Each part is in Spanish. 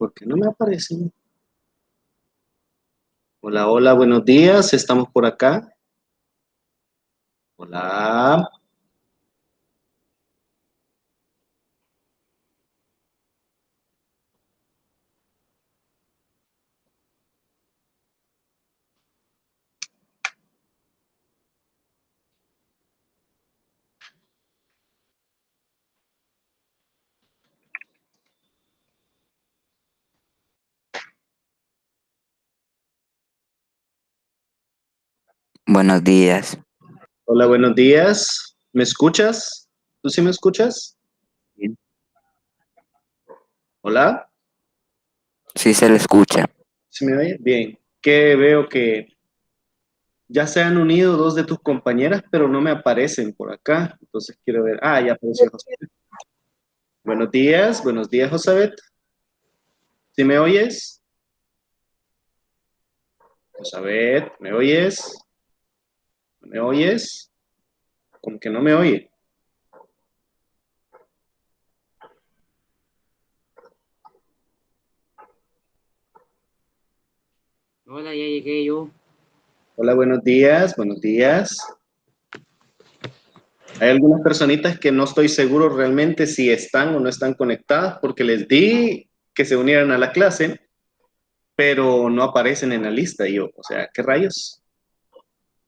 ¿Por qué no me aparecen? Hola, hola, buenos días. Estamos por acá. Hola. Buenos días. Hola, buenos días. ¿Me escuchas? ¿Tú sí me escuchas? Bien. Hola. Sí se le escucha. ¿Sí me oye? Bien. Que veo que ya se han unido dos de tus compañeras, pero no me aparecen por acá. Entonces quiero ver. Ah, ya apareció José. Buenos días, Josabet. ¿Sí me oyes? Josabet, ¿me oyes? ¿No me oyes? ¿Cómo que no me oye? Hola, ya llegué yo. Hola, buenos días, buenos días. Hay algunas personitas que no estoy seguro realmente si están o no están conectadas porque les di que se unieran a la clase, pero no aparecen en la lista. Y yo, o sea, ¿qué rayos?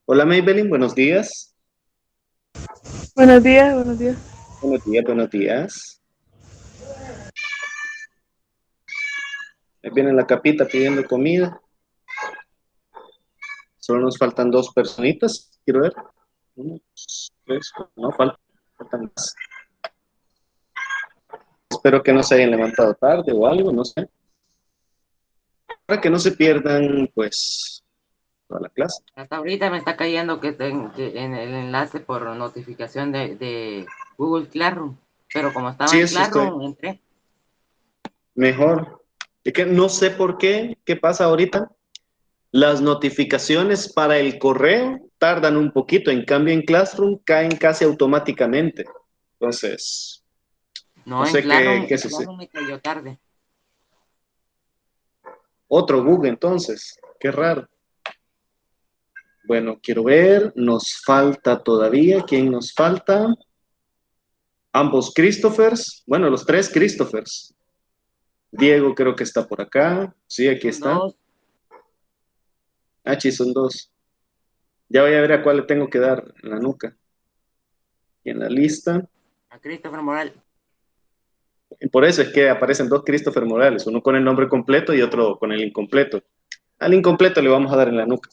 Hola, Maybelline, buenos días. Buenos días, buenos días. Buenos días, buenos días. Ahí viene la capita pidiendo comida. Solo nos faltan dos personitas. Quiero ver. Uno, dos, tres. No, faltan más. Espero que no se hayan levantado tarde o algo, no sé. Para que no se pierdan, pues, toda la clase. Hasta ahorita me está cayendo que en el enlace por notificación de Google Classroom. Pero como estaba Sí, en eso estoy. Classroom, entré. Mejor. Es que no sé por qué pasa ahorita. Las notificaciones para el correo tardan un poquito, en cambio en Classroom caen casi automáticamente. Entonces, no No, en sé Classroom, qué en sucede. Classroom me cayó tarde. Otro bug entonces, qué raro. Bueno, quiero ver, nos falta todavía, ¿quién nos falta? Ambos Christophers, bueno, los tres Christophers. Diego creo que está por acá, sí, aquí Son está. dos. Ah, sí, son dos. Ya voy a ver a cuál le tengo que dar en la nuca. Y en la lista. A Christopher Moral. Por eso es que aparecen dos Christopher Morales, uno con el nombre completo y otro con el incompleto. Al incompleto le vamos a dar en la nuca.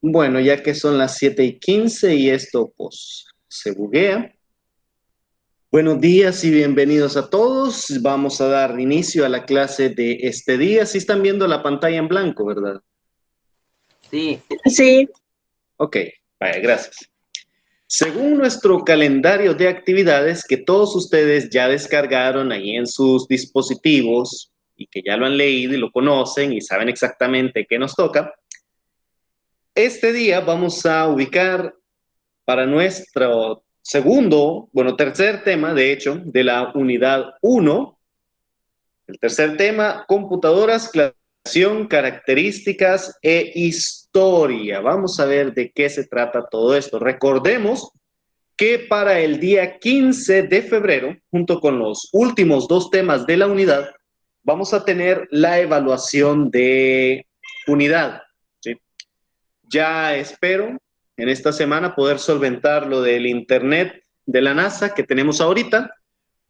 Bueno, ya que son las 7:15 y esto pues se buguea. Buenos días y bienvenidos a todos. Vamos a dar inicio a la clase de este día. Sí están viendo la pantalla en blanco, ¿verdad? Sí. Sí. Ok, vaya, gracias. Según nuestro calendario de actividades que todos ustedes ya descargaron ahí en sus dispositivos y que ya lo han leído y lo conocen y saben exactamente qué nos toca, este día vamos a ubicar para nuestro tercer tema, de hecho, de la unidad 1. El tercer tema, computadoras, clasificación, características e historia. Vamos a ver de qué se trata todo esto. Recordemos que para el día 15 de febrero, junto con los últimos dos temas de la unidad, vamos a tener la evaluación de unidad. ¿Sí? Ya espero en esta semana poder solventar lo del internet de la NASA que tenemos ahorita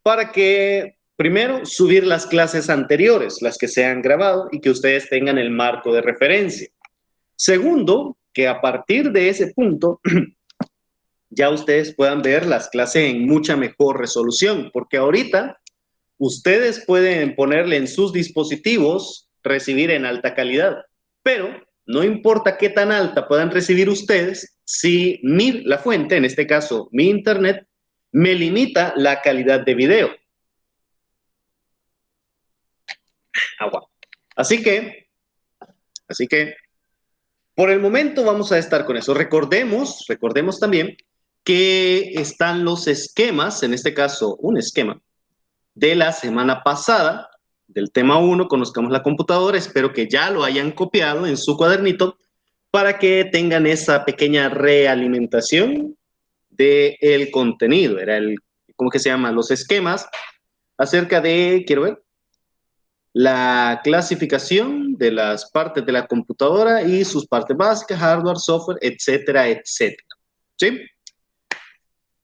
para que, primero, subir las clases anteriores, las que se han grabado y que ustedes tengan el marco de referencia. Segundo, que a partir de ese punto ya ustedes puedan ver las clases en mucha mejor resolución, porque ahorita ustedes pueden ponerle en sus dispositivos recibir en alta calidad, pero no importa qué tan alta puedan recibir ustedes si la fuente, en este caso mi internet, me limita la calidad de video. Agua. Así que, por el momento vamos a estar con eso. Recordemos también que están los esquemas, en este caso un esquema, de la semana pasada, del tema 1, conozcamos la computadora. Espero que ya lo hayan copiado en su cuadernito para que tengan esa pequeña realimentación del contenido. Era ¿cómo que se llama? Los esquemas acerca de, quiero ver, la clasificación de las partes de la computadora y sus partes básicas, hardware, software, etcétera, etcétera. ¿Sí?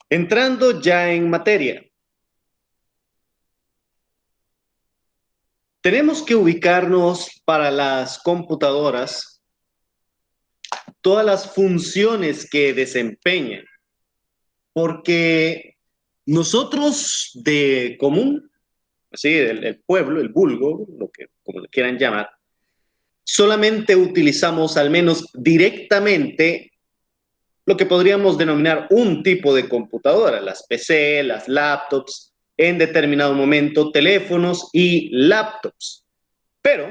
Entrando ya en materia. Tenemos que ubicarnos para las computadoras todas las funciones que desempeñan, porque nosotros de común, así, el pueblo, el vulgo, lo que como le quieran llamar, solamente utilizamos al menos directamente lo que podríamos denominar un tipo de computadora, las PC, las laptops, en determinado momento teléfonos y laptops. Pero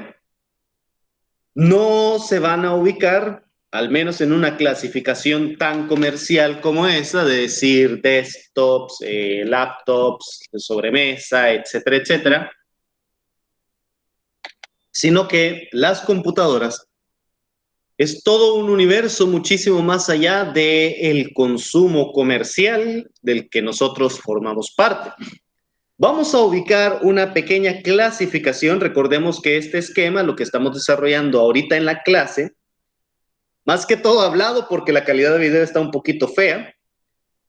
no se van a ubicar, al menos en una clasificación tan comercial como esa, de decir desktops, laptops, de sobremesa, etcétera, etcétera, sino que las computadoras es todo un universo muchísimo más allá del consumo comercial del que nosotros formamos parte. Vamos a ubicar una pequeña clasificación. Recordemos que este esquema, lo que estamos desarrollando ahorita en la clase, más que todo hablado porque la calidad de video está un poquito fea,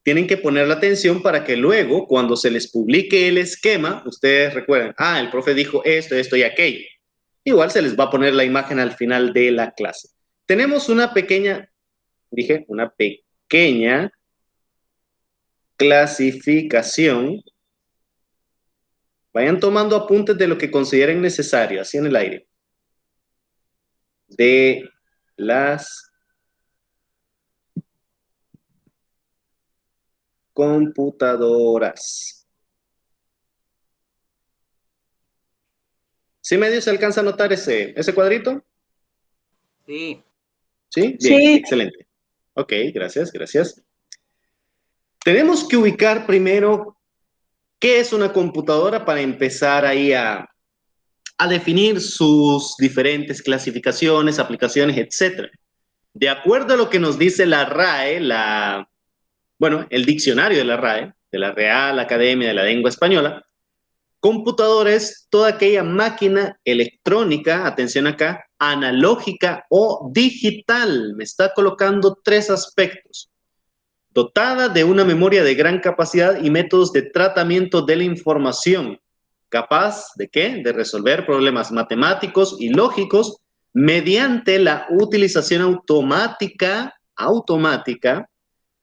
tienen que poner la atención para que luego, cuando se les publique el esquema, ustedes recuerden, el profe dijo esto, esto y aquello. Igual se les va a poner la imagen al final de la clase. Tenemos una pequeña clasificación. Vayan tomando apuntes de lo que consideren necesario, así en el aire. De las computadoras. ¿Sí medio se alcanza a notar ese cuadrito? Sí. ¿Sí? Bien, Sí. excelente. Ok, gracias, gracias. Tenemos que ubicar primero qué es una computadora para empezar ahí a definir sus diferentes clasificaciones, aplicaciones, etc. De acuerdo a lo que nos dice la RAE, el diccionario de la Real Academia de la Lengua Española, computadora es toda aquella máquina electrónica, atención acá, analógica o digital. Me está colocando 3 aspectos. Dotada de una memoria de gran capacidad y métodos de tratamiento de la información. Capaz ¿de qué? De resolver problemas matemáticos y lógicos mediante la utilización automática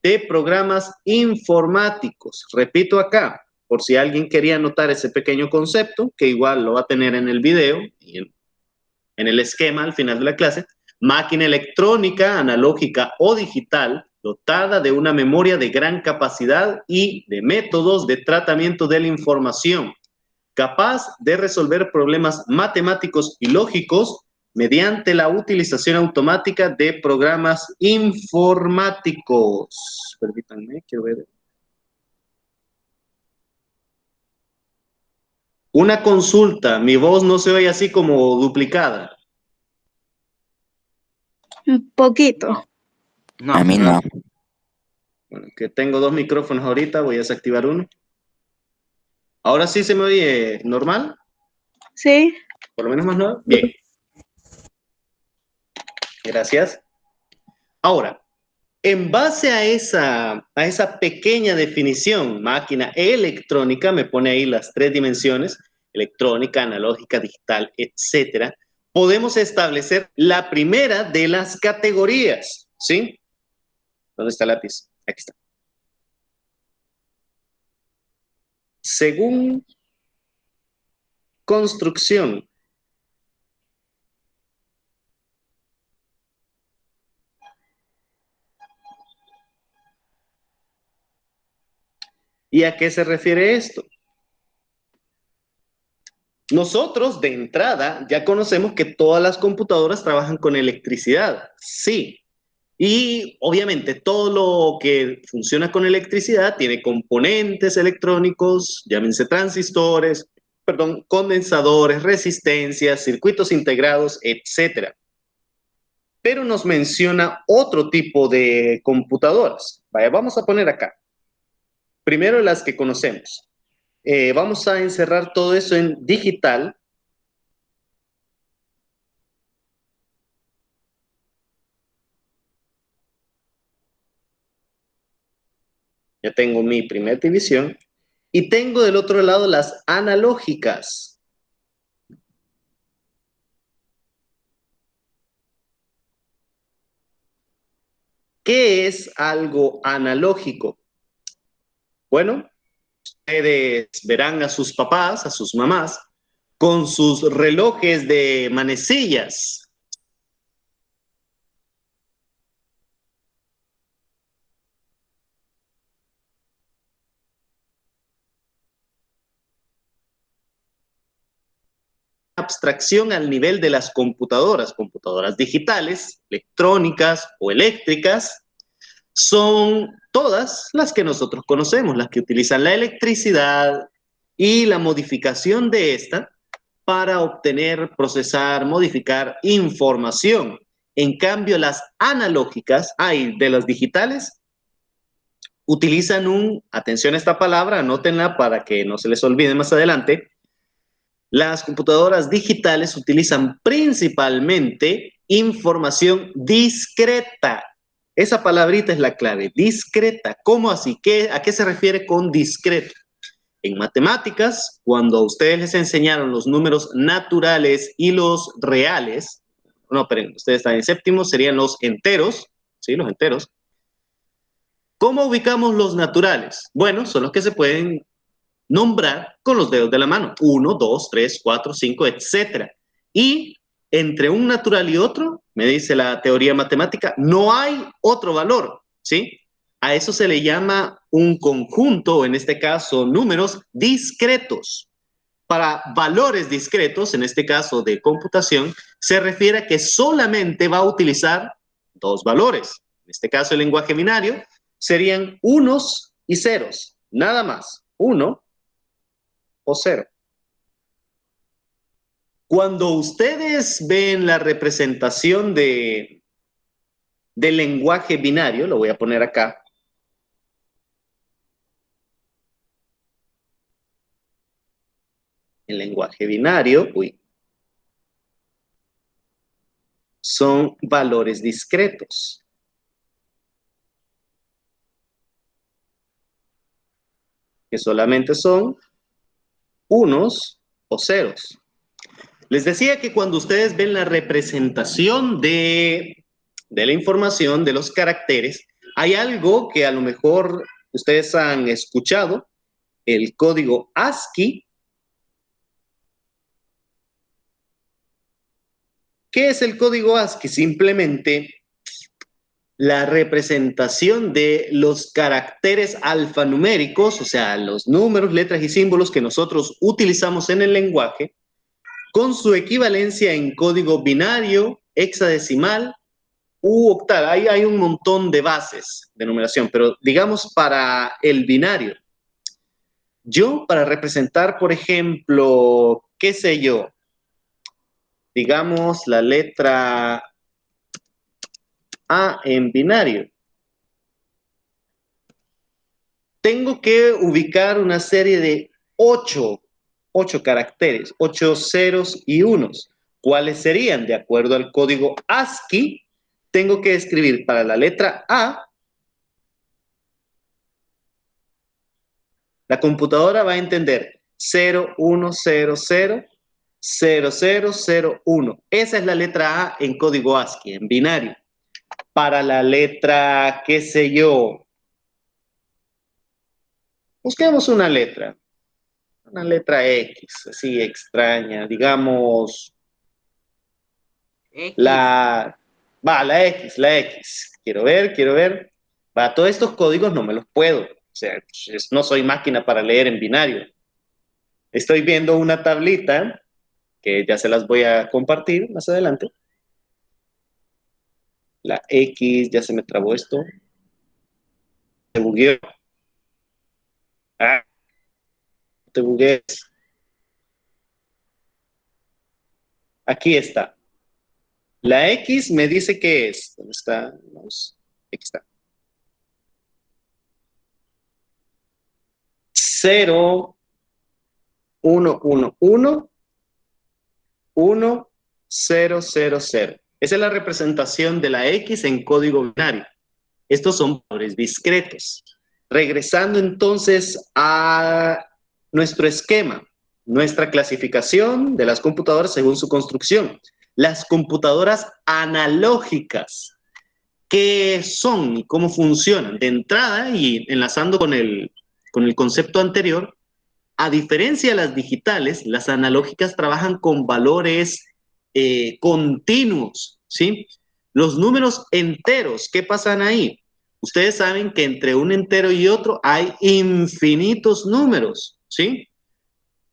de programas informáticos. Repito acá, por si alguien quería anotar ese pequeño concepto, que igual lo va a tener en el video y en el esquema al final de la clase. Máquina electrónica, analógica o digital, dotada de una memoria de gran capacidad y de métodos de tratamiento de la información, capaz de resolver problemas matemáticos y lógicos mediante la utilización automática de programas informáticos. Permítanme, quiero ver. Una consulta, mi voz no se oye así como duplicada. Un poquito. No. A mí no. Bueno, que tengo 2 micrófonos ahorita, voy a desactivar uno. ¿Ahora sí se me oye normal? Sí. ¿Por lo menos más nuevo? Bien. Gracias. Ahora, en base a esa pequeña definición, máquina electrónica, me pone ahí las 3 dimensiones, electrónica, analógica, digital, etcétera, podemos establecer la primera de las categorías, ¿sí? ¿Dónde está el lápiz? Aquí está. Según construcción. ¿Y a qué se refiere esto? Nosotros, de entrada, ya conocemos que todas las computadoras trabajan con electricidad. Sí, Y obviamente todo lo que funciona con electricidad tiene componentes electrónicos, llámense transistores, perdón, condensadores, resistencias, circuitos integrados, etcétera. Pero nos menciona otro tipo de computadoras. Vaya, vamos a poner acá. Primero las que conocemos. Vamos a encerrar todo eso en digital. Ya tengo mi primera división. Y tengo del otro lado las analógicas. ¿Qué es algo analógico? Bueno, ustedes verán a sus papás, a sus mamás, con sus relojes de manecillas. Abstracción al nivel de las computadoras, computadoras digitales, electrónicas o eléctricas, son todas las que nosotros conocemos, las que utilizan la electricidad y la modificación de esta para obtener, procesar, modificar información. En cambio, las analógicas, de las digitales, utilizan atención a esta palabra, anótenla para que no se les olvide más adelante. Las computadoras digitales utilizan principalmente información discreta. Esa palabrita es la clave, discreta. ¿Cómo así? ¿A qué se refiere con discreto? En matemáticas, cuando a ustedes les enseñaron los números naturales y los reales, no, pero ustedes están en séptimo, serían los enteros, ¿sí? Los enteros. ¿Cómo ubicamos los naturales? Bueno, son los que se pueden nombrar con los dedos de la mano. 1, 2, 3, 4, 5, etc. Y entre un natural y otro, me dice la teoría matemática, no hay otro valor, ¿sí? A eso se le llama un conjunto, o en este caso números discretos. Para valores discretos, en este caso de computación, se refiere a que solamente va a utilizar dos valores. En este caso, el lenguaje binario serían unos y ceros, nada más. 1 o 0. Cuando ustedes ven la representación del lenguaje binario, lo voy a poner acá. El lenguaje binario, son valores discretos. Que solamente son unos o ceros. Les decía que cuando ustedes ven la representación de la información, de los caracteres, hay algo que a lo mejor ustedes han escuchado, el código ASCII. ¿Qué es el código ASCII? Simplemente la representación de los caracteres alfanuméricos, o sea, los números, letras y símbolos que nosotros utilizamos en el lenguaje, con su equivalencia en código binario, hexadecimal u octal. Ahí hay un montón de bases de numeración, pero digamos para el binario. Yo, para representar, por ejemplo, qué sé yo, digamos la letra A en binario, tengo que ubicar una serie de 8 caracteres, 8 ceros y unos. ¿Cuáles serían? De acuerdo al código ASCII, tengo que escribir para la letra A, la computadora va a entender 0, 1, 0, 0, 0, 0, 0, 1. Esa es la letra A en código ASCII, en binario. Para la letra, qué sé yo, busquemos una letra X, así extraña, digamos, X. la X. Quiero ver. Todos estos códigos no me los puedo. O sea, no soy máquina para leer en binario. Estoy viendo una tablita que ya se las voy a compartir más adelante. La X, ya se me trabó esto. Se bugueó. Ah, te buguees. Aquí está. La X me dice que es. ¿Dónde está? Vamos. Aquí está. 0, 1, 1, 1, 1, 0, 0, 0. Esa es la representación de la X en código binario. Estos son valores discretos. Regresando entonces a nuestro esquema, nuestra clasificación de las computadoras según su construcción. Las computadoras analógicas, ¿qué son y cómo funcionan? De entrada, y enlazando con el concepto anterior, a diferencia de las digitales, las analógicas trabajan con valores continuos, ¿sí? Los números enteros, ¿qué pasan ahí? Ustedes saben que entre un entero y otro hay infinitos números, ¿sí?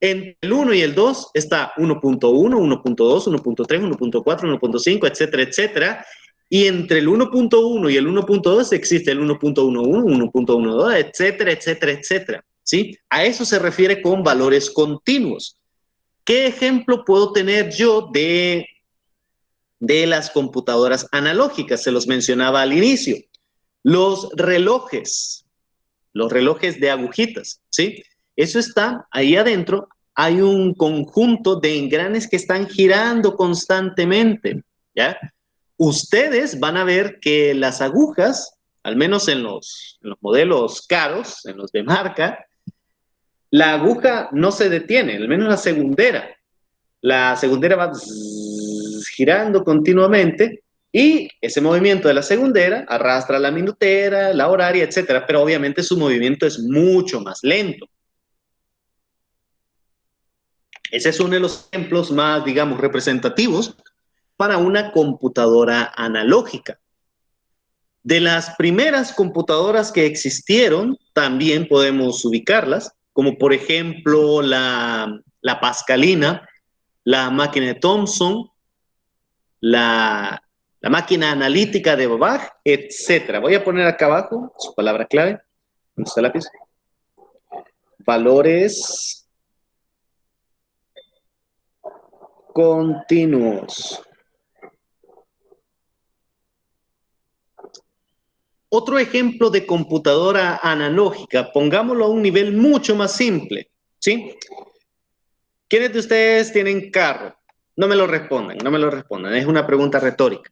Entre el 1 y el 2 está 1.1, 1.2, 1.3, 1.4, 1.5, etcétera, etcétera. Y entre el 1.1 y el 1.2 existe el 1.11, 1.12, etcétera, etcétera, etcétera. ¿Sí? A eso se refiere con valores continuos. ¿Qué ejemplo puedo tener yo de las computadoras analógicas? Se los mencionaba al inicio. Los relojes de agujitas, ¿sí? Eso está ahí adentro. Hay un conjunto de engranes que están girando constantemente, ¿ya? Ustedes van a ver que las agujas, al menos en los modelos caros, en los de marca, la aguja no se detiene, al menos la segundera. La segundera va girando continuamente y ese movimiento de la segundera arrastra la minutera, la horaria, etcétera, pero obviamente su movimiento es mucho más lento. Ese es uno de los ejemplos más, digamos, representativos para una computadora analógica. De las primeras computadoras que existieron, también podemos ubicarlas, como por ejemplo la Pascalina, la máquina de Thomson, la máquina analítica de Babbage, etc. Voy a poner acá abajo su palabra clave. ¿Dónde está el lápiz? Valores continuos. Otro ejemplo de computadora analógica, pongámoslo a un nivel mucho más simple, ¿sí? ¿Quiénes de ustedes tienen carro? No me lo respondan, no me lo respondan, es una pregunta retórica.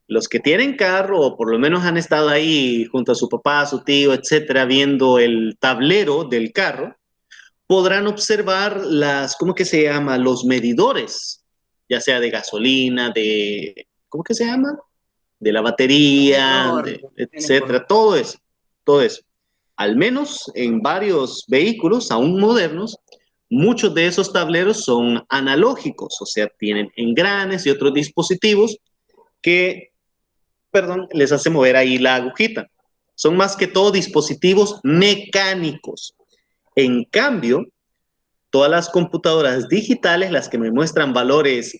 Los que tienen carro, o por lo menos han estado ahí junto a su papá, su tío, etcétera, viendo el tablero del carro, podrán observar ¿cómo que se llama? Los medidores, ya sea de gasolina, ¿cómo que se llama? De la batería, etcétera, todo eso, todo eso. Al menos en varios vehículos aún modernos, muchos de esos tableros son analógicos, o sea, tienen engranes y otros dispositivos que, les hace mover ahí la agujita. Son más que todo dispositivos mecánicos. En cambio, todas las computadoras digitales, las que me muestran valores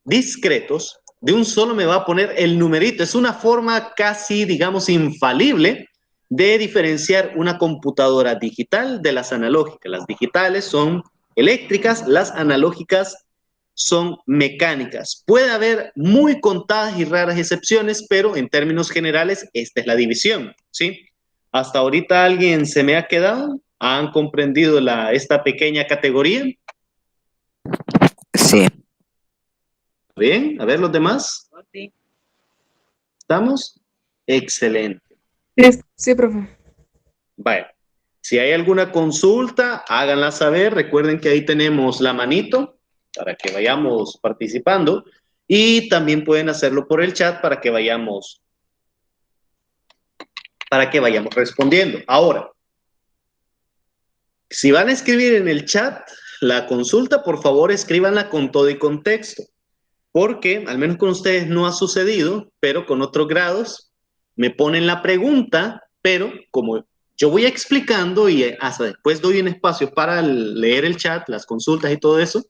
discretos, de un solo me va a poner el numerito. Es una forma casi, digamos, infalible de diferenciar una computadora digital de las analógicas. Las digitales son eléctricas, las analógicas son mecánicas. Puede haber muy contadas y raras excepciones, pero en términos generales, esta es la división, ¿sí? ¿Hasta ahorita alguien se me ha quedado? ¿Han comprendido esta pequeña categoría? Sí. Bien, a ver los demás. Sí. ¿Estamos? Excelente. Sí, profe. Vale. Si hay alguna consulta, háganla saber. Recuerden que ahí tenemos la manito para que vayamos participando y también pueden hacerlo por el chat para que vayamos respondiendo. Ahora, si van a escribir en el chat la consulta, por favor escríbanla con todo y contexto, porque al menos con ustedes no ha sucedido, pero con otros grados me ponen la pregunta, pero como yo voy explicando y hasta después doy un espacio para leer el chat, las consultas y todo eso,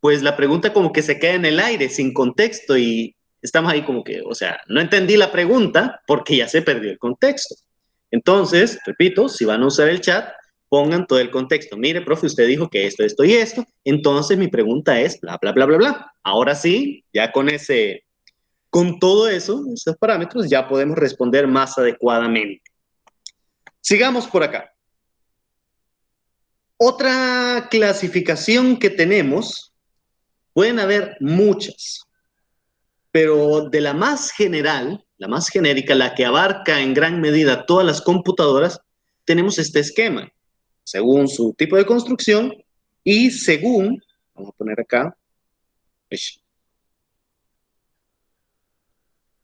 pues la pregunta como que se queda en el aire, sin contexto, y estamos ahí como que, o sea, no entendí la pregunta porque ya se perdió el contexto. Entonces, repito, si van a usar el chat, pongan todo el contexto. Mire, profe, usted dijo que esto y esto, entonces mi pregunta es bla, bla, bla, bla, bla. Ahora sí, ya con todo eso, esos parámetros, ya podemos responder más adecuadamente. Sigamos por acá. Otra clasificación que tenemos, pueden haber muchas, pero de la más general, la más genérica, la que abarca en gran medida todas las computadoras, tenemos este esquema, según su tipo de construcción y según, vamos a poner acá,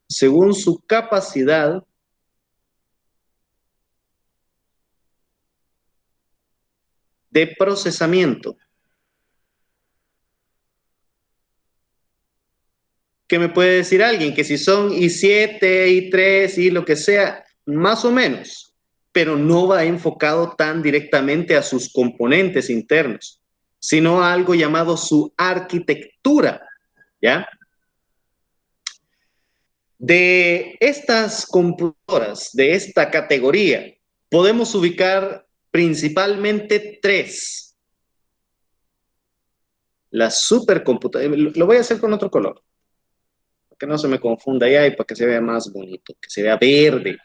según su capacidad de procesamiento. ¿Qué me puede decir alguien? Que si son i7, i3 y lo que sea, más o menos, pero no va enfocado tan directamente a sus componentes internos, sino a algo llamado su arquitectura, ¿ya? De estas computadoras, de esta categoría, podemos ubicar principalmente tres. Las supercomputadoras, lo voy a hacer con otro color, para que no se me confunda ya y para que se vea más bonito, que se vea verde.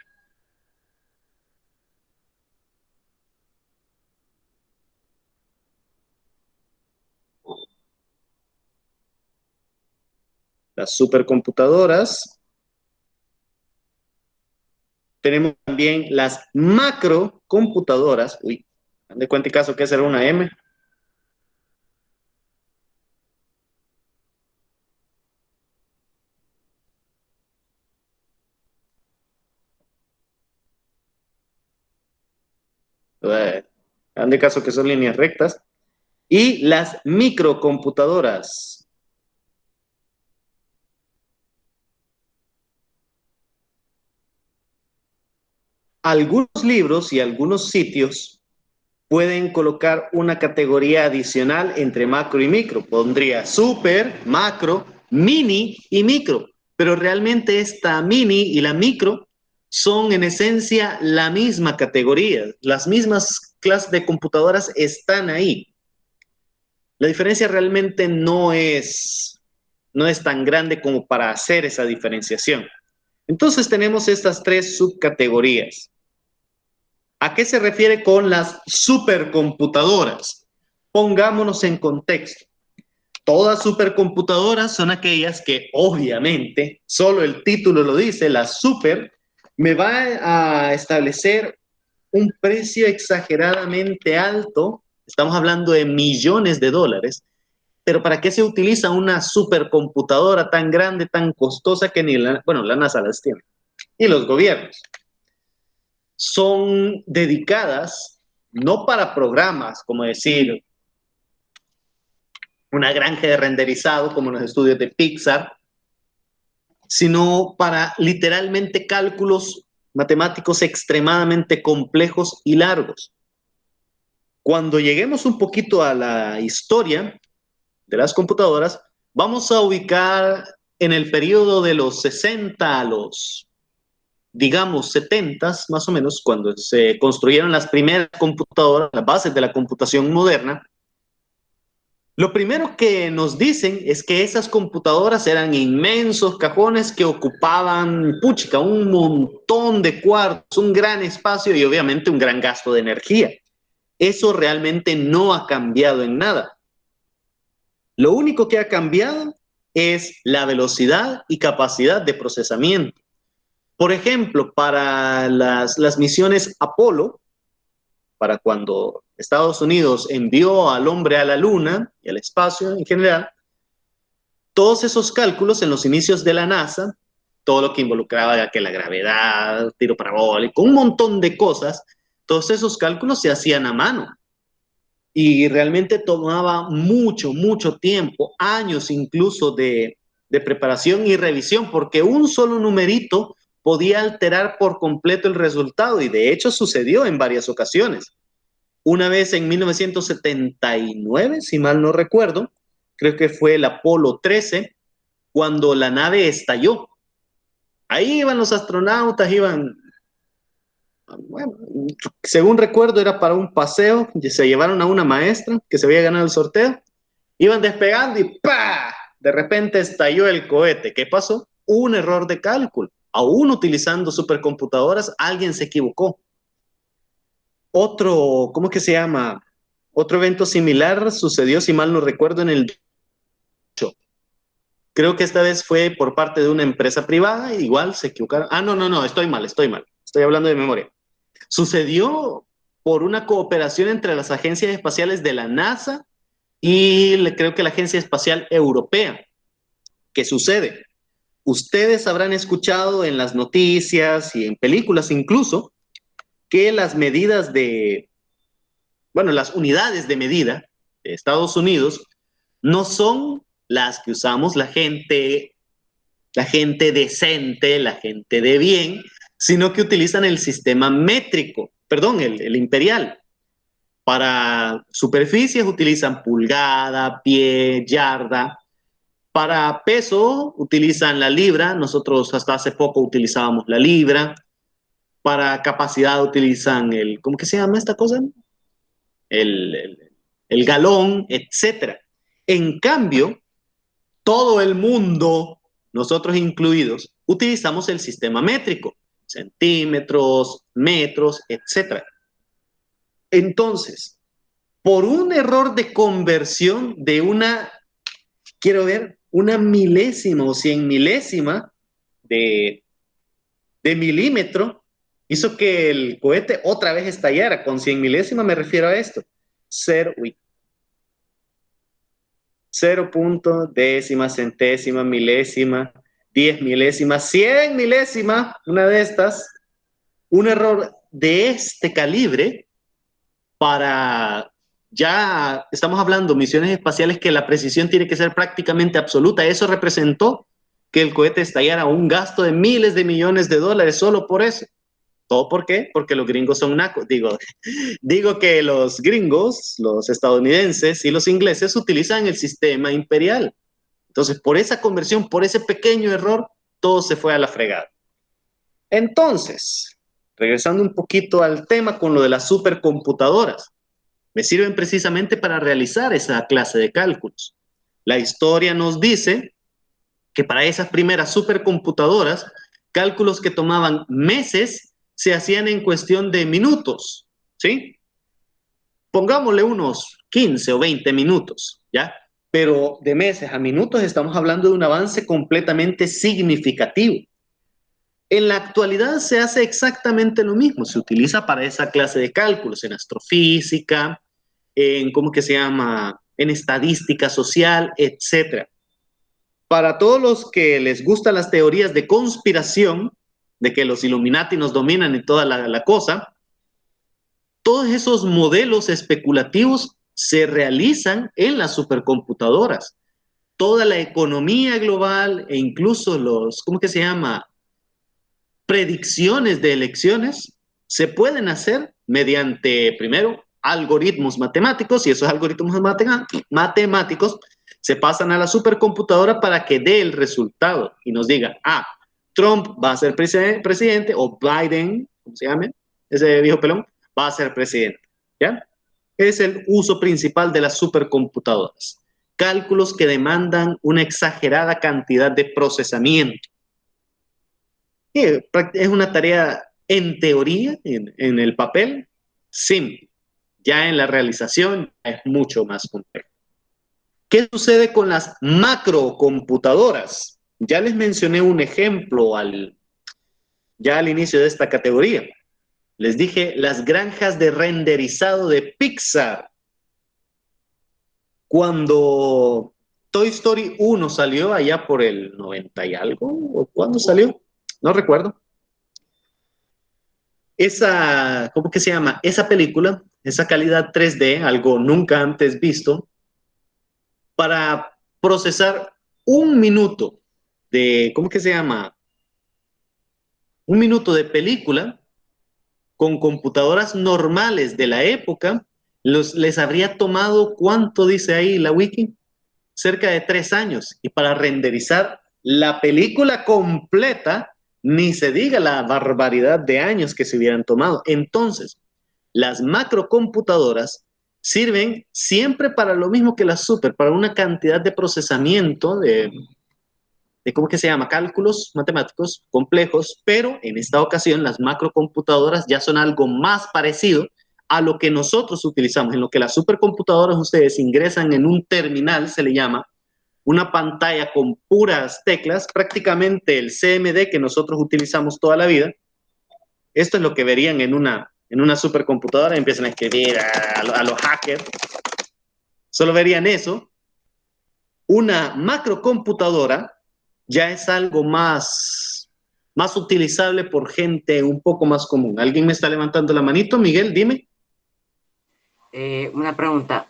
Las supercomputadoras. Tenemos también las macrocomputadoras. Uy, de cuenta y caso que esa era una M. De caso que son líneas rectas. Y las microcomputadoras. Algunos libros y algunos sitios pueden colocar una categoría adicional entre macro y micro. Pondría super, macro, mini y micro. Pero realmente esta mini y la micro son en esencia la misma categoría. Las mismas clases de computadoras están ahí. La diferencia realmente no es tan grande como para hacer esa diferenciación. Entonces tenemos estas tres subcategorías. ¿A qué se refiere con las supercomputadoras? Pongámonos en contexto. Todas supercomputadoras son aquellas que obviamente, solo el título lo dice, la super, me va a establecer un precio exageradamente alto, estamos hablando de millones de dólares, pero ¿para qué se utiliza una supercomputadora tan grande, tan costosa que ni la NASA las tiene? Y los gobiernos. Son dedicadas no para programas, como decir, una granja de renderizado, como en los estudios de Pixar, sino para literalmente cálculos matemáticos extremadamente complejos y largos. Cuando lleguemos un poquito a la historia de las computadoras, vamos a ubicar en el periodo de los 60 a los, digamos, 70 más o menos, cuando se construyeron las primeras computadoras, las bases de la computación moderna. Lo primero que nos dicen es que esas computadoras eran inmensos cajones que ocupaban, puchica, un montón de cuartos, un gran espacio y obviamente un gran gasto de energía. Eso realmente no ha cambiado en nada. Lo único que ha cambiado es la velocidad y capacidad de procesamiento. Por ejemplo, para las misiones Apolo, para cuando Estados Unidos envió al hombre a la Luna y al espacio en general, todos esos cálculos en los inicios de la NASA, todo lo que involucraba que la gravedad, tiro parabólico, un montón de cosas, todos esos cálculos se hacían a mano. Y realmente tomaba mucho, mucho tiempo, años incluso de preparación y revisión, porque un solo numerito podía alterar por completo el resultado, y de hecho sucedió en varias ocasiones. Una vez en 1979, si mal no recuerdo, creo que fue el Apolo 13, cuando la nave estalló. Ahí iban los astronautas, bueno, según recuerdo era para un paseo, se llevaron a una maestra que se había ganado el sorteo, iban despegando y ¡pa! De repente estalló el cohete. ¿Qué pasó? Un error de cálculo. Aún utilizando supercomputadoras, alguien se equivocó. Otro, ¿cómo que se llama? Otro evento similar sucedió, si mal no recuerdo, en el 8. Creo que esta vez fue por parte de una empresa privada, igual se equivocaron. No, estoy mal. Estoy hablando de memoria. Sucedió por una cooperación entre las agencias espaciales de la NASA y creo que la Agencia Espacial Europea. ¿Qué sucede? Ustedes habrán escuchado en las noticias y en películas incluso que las medidas las unidades de medida de Estados Unidos no son las que usamos la gente decente, la gente de bien, sino que utilizan el sistema métrico, perdón, el imperial. Para superficies utilizan pulgada, pie, yarda. Para peso utilizan la libra, nosotros hasta hace poco utilizábamos la libra. Para capacidad utilizan ¿cómo que se llama esta cosa? El galón, etc. En cambio, todo el mundo, nosotros incluidos, utilizamos el sistema métrico, centímetros, metros, etc. Entonces, por un error de conversión de una milésima o 100 milésima de milímetro, hizo que el cohete otra vez estallara. Con 100 milésima me refiero a esto. 0 punto, décima, centésima, milésima, 10 milésima, 100 milésima, una de estas, un error de este calibre ya estamos hablando misiones espaciales que la precisión tiene que ser prácticamente absoluta. Eso representó que el cohete estallara, un gasto de miles de millones de dólares solo por eso. ¿Todo por qué? Porque los gringos son nacos. Digo que los gringos, los estadounidenses y los ingleses utilizan el sistema imperial. Entonces, por esa conversión, por ese pequeño error, todo se fue a la fregada. Entonces, regresando un poquito al tema con lo de las supercomputadoras, me sirven precisamente para realizar esa clase de cálculos. La historia nos dice que para esas primeras supercomputadoras, cálculos que tomaban meses se hacían en cuestión de minutos, ¿sí? Pongámosle unos 15 o 20 minutos, ¿ya? Pero de meses a minutos estamos hablando de un avance completamente significativo. En la actualidad se hace exactamente lo mismo, se utiliza para esa clase de cálculos en astrofísica, en estadística social, etc. Para todos los que les gustan las teorías de conspiración, de que los Illuminati nos dominan y toda la cosa, todos esos modelos especulativos se realizan en las supercomputadoras. Toda la economía global e incluso predicciones de elecciones se pueden hacer mediante, primero, algoritmos matemáticos, y esos algoritmos matemáticos se pasan a la supercomputadora para que dé el resultado y nos diga, Trump va a ser presidente, o Biden, ¿cómo se llama? Ese viejo pelón, va a ser presidente, ¿ya? Es el uso principal de las supercomputadoras. Cálculos que demandan una exagerada cantidad de procesamiento. Y es una tarea, en teoría, en el papel, simple. Ya en la realización es mucho más complejo. ¿Qué sucede con las macrocomputadoras? Ya les mencioné un ejemplo ya al inicio de esta categoría. Les dije las granjas de renderizado de Pixar. Cuando Toy Story 1 salió allá por el 90 y algo, ¿o cuándo salió? No recuerdo. ¿Cómo que se llama? Esa película, esa calidad 3D, algo nunca antes visto, para procesar un minuto ¿cómo que se llama? Un minuto de película con computadoras normales de la época, les habría tomado, ¿cuánto dice ahí la wiki? cerca de 3 años. Y para renderizar la película completa, ni se diga la barbaridad de años que se hubieran tomado. Entonces, las macrocomputadoras sirven siempre para lo mismo que las super, para una cantidad de procesamiento, de ¿cómo que se llama? Cálculos matemáticos complejos, pero en esta ocasión las macrocomputadoras ya son algo más parecido a lo que nosotros utilizamos. En lo que las supercomputadoras ustedes ingresan en un terminal, se le llama, una pantalla con puras teclas, prácticamente el CMD que nosotros utilizamos toda la vida. Esto es lo que verían en una supercomputadora, empiezan a escribir a los hackers, solo verían eso. Una macrocomputadora ya es algo más utilizable por gente un poco más común. ¿Alguien me está levantando la manito? Miguel, dime. Una pregunta.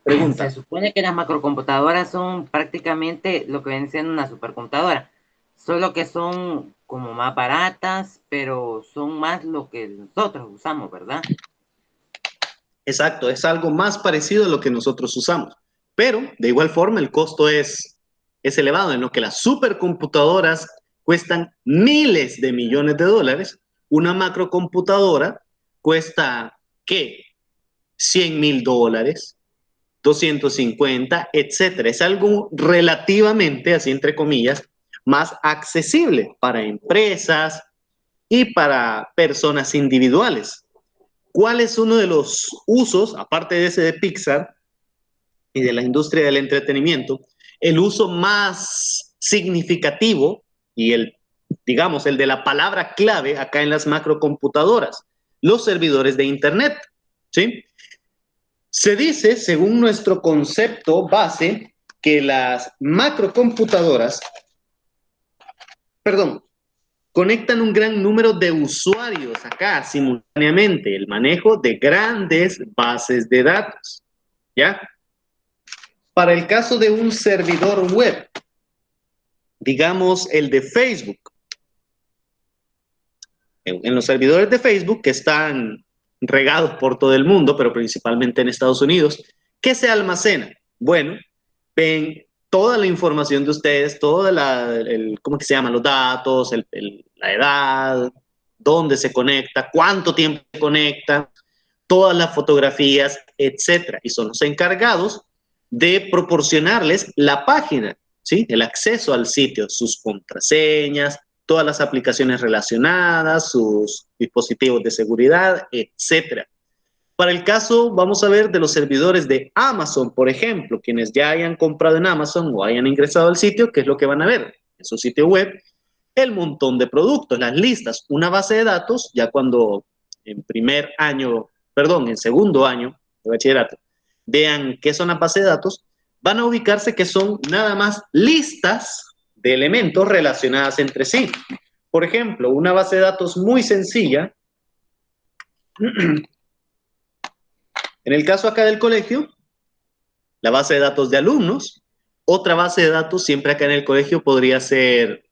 Pregunta. Se supone que las macrocomputadoras son prácticamente lo que viene siendo una supercomputadora, solo que son como más baratas, pero son más lo que nosotros usamos, ¿verdad? Exacto, es algo más parecido a lo que nosotros usamos. Pero, de igual forma, el costo es elevado, en lo que las supercomputadoras cuestan miles de millones de dólares. Una macrocomputadora cuesta, ¿qué? $100,000, 250, etcétera. Es algo relativamente, así entre comillas, más accesible para empresas y para personas individuales. ¿Cuál es uno de los usos, aparte de ese de Pixar y de la industria del entretenimiento, el uso más significativo y digamos, el de la palabra clave acá en las macrocomputadoras? Los servidores de Internet, ¿sí? Se dice, según nuestro concepto base, que las macrocomputadoras, conectan un gran número de usuarios acá simultáneamente, el manejo de grandes bases de datos, ¿ya? Para el caso de un servidor web, digamos el de Facebook, en los servidores de Facebook que están regados por todo el mundo, pero principalmente en Estados Unidos, ¿qué se almacena? Bueno, ven toda la información de ustedes, ¿cómo que se llama? Los datos, la edad, dónde se conecta, cuánto tiempo se conecta, todas las fotografías, etcétera. Y son los encargados de proporcionarles la página, ¿sí? El acceso al sitio, sus contraseñas, todas las aplicaciones relacionadas, sus dispositivos de seguridad, etcétera. Para el caso, vamos a ver, de los servidores de Amazon, por ejemplo, quienes ya hayan comprado en Amazon o hayan ingresado al sitio, ¿qué es lo que van a ver? En su sitio web, el montón de productos, las listas, una base de datos, ya cuando en segundo año de bachillerato, vean qué son las bases de datos, van a ubicarse que son nada más listas de elementos relacionadas entre sí. Por ejemplo, una base de datos muy sencilla, en el caso acá del colegio, la base de datos de alumnos. Otra base de datos siempre acá en el colegio podría ser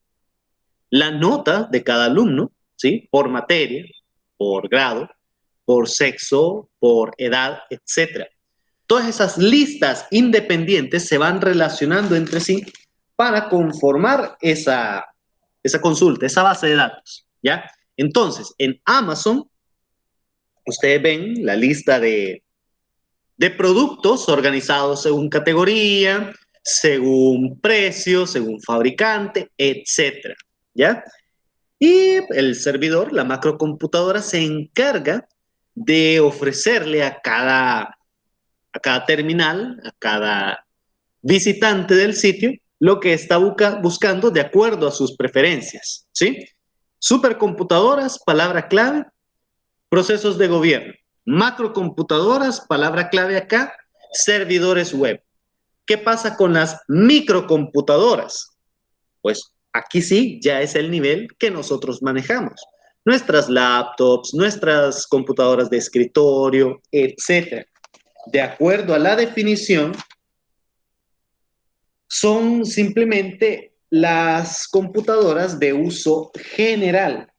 la nota de cada alumno, ¿sí? Por materia, por grado, por sexo, por edad, etc. Todas esas listas independientes se van relacionando entre sí para conformar esa consulta, esa base de datos, ¿ya? Entonces, en Amazon, ustedes ven la lista de productos organizados según categoría, según precio, según fabricante, etcétera, ¿ya? Y el servidor, la macrocomputadora, se encarga de ofrecerle a cada terminal, a cada visitante del sitio, lo que está buscando de acuerdo a sus preferencias, ¿sí? Supercomputadoras, palabra clave, procesos de gobierno. Macrocomputadoras, palabra clave acá, servidores web. ¿Qué pasa con las microcomputadoras? Pues aquí sí, ya es el nivel que nosotros manejamos. Nuestras laptops, nuestras computadoras de escritorio, etc. De acuerdo a la definición, son simplemente las computadoras de uso general,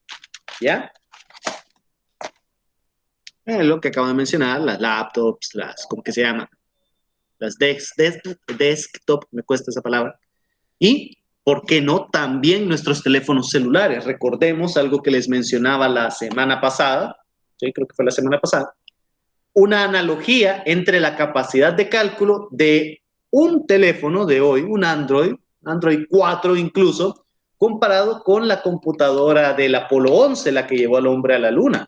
¿ya? Lo que acabo de mencionar, las laptops, ¿cómo que se llama? las desktop, me cuesta esa palabra, y, ¿por qué no?, también nuestros teléfonos celulares. Recordemos algo que les mencionaba la semana pasada, sí, creo que fue la semana pasada, una analogía entre la capacidad de cálculo de un teléfono de hoy, un Android 4 incluso, comparado con la computadora del Apolo 11, la que llevó al hombre a la Luna.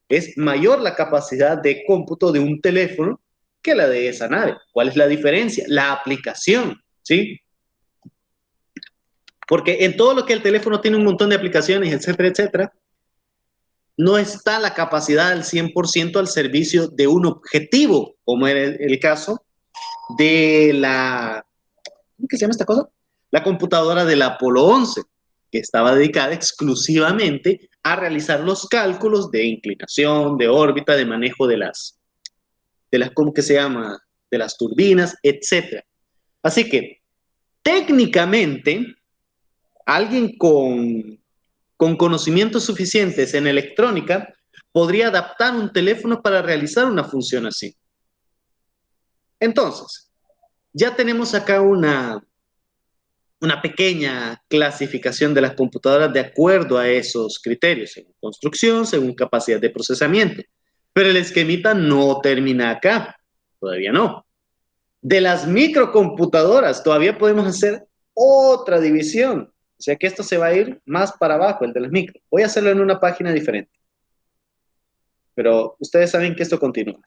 Es mayor la capacidad de cómputo de un teléfono que la de esa nave. ¿Cuál es la diferencia? La aplicación, ¿sí? Porque en todo lo que el teléfono tiene un montón de aplicaciones, etcétera, etcétera, no está la capacidad al 100% al servicio de un objetivo, como era el caso de la, ¿cómo que se llama esta cosa? La computadora del Apolo 11, que estaba dedicada exclusivamente a realizar los cálculos de inclinación, de órbita, de manejo de las ¿cómo que se llama? De las turbinas, etcétera. Así que, técnicamente, alguien con conocimientos suficientes en electrónica podría adaptar un teléfono para realizar una función así. Entonces, ya tenemos acá una pequeña clasificación de las computadoras de acuerdo a esos criterios, según construcción, según capacidad de procesamiento. Pero el esquemita no termina acá, todavía no. De las microcomputadoras todavía podemos hacer otra división. O sea que esto se va a ir más para abajo, el de las micro. Voy a hacerlo en una página diferente. Pero ustedes saben que esto continúa.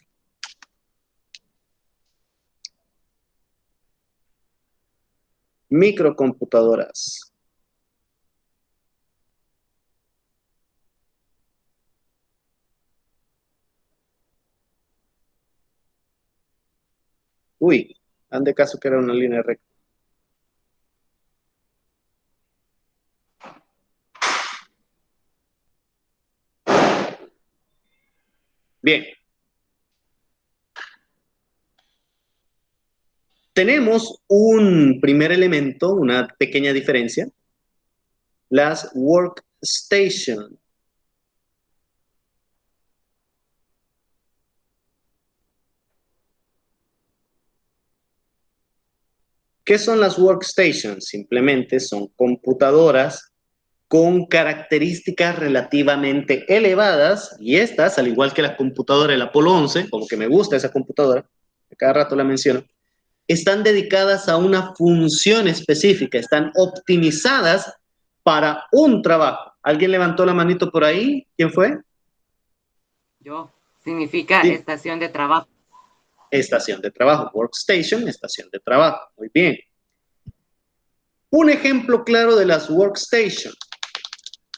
Microcomputadoras. Uy, ande caso que era una línea recta. Bien. Tenemos un primer elemento, una pequeña diferencia. Las workstation. ¿Qué son las workstations? Simplemente son computadoras con características relativamente elevadas, y estas, al igual que la computadora del Apolo 11, como que me gusta esa computadora, cada rato la menciono, están dedicadas a una función específica, están optimizadas para un trabajo. ¿Alguien levantó la manito por ahí? ¿Quién fue? Yo. Significa Sí. estación de trabajo. Estación de trabajo, workstation, estación de trabajo. Muy bien. Un ejemplo claro de las workstations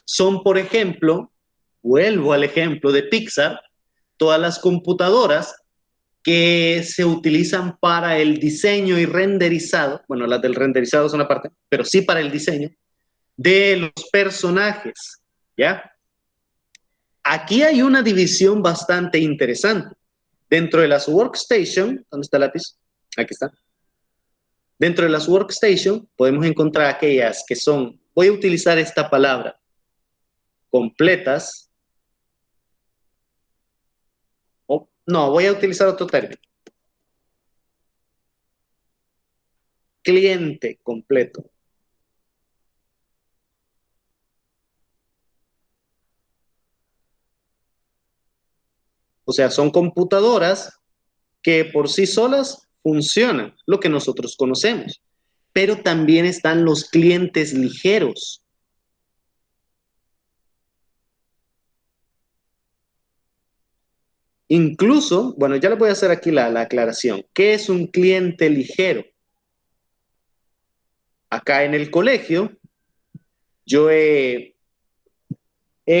son, por ejemplo, vuelvo al ejemplo de Pixar, todas las computadoras que se utilizan para el diseño y renderizado, bueno, las del renderizado son aparte, pero sí para el diseño de los personajes, ¿ya? Aquí hay una división bastante interesante. Dentro de las workstation, ¿dónde está el lápiz? Aquí está. Dentro de las workstation podemos encontrar aquellas que son, voy a utilizar esta palabra, completas. No, voy a utilizar otro término. Cliente completo. O sea, son computadoras que por sí solas funcionan, lo que nosotros conocemos. Pero también están los clientes ligeros. Incluso, bueno, ya les voy a hacer aquí la aclaración. ¿Qué es un cliente ligero? Acá en el colegio, yo he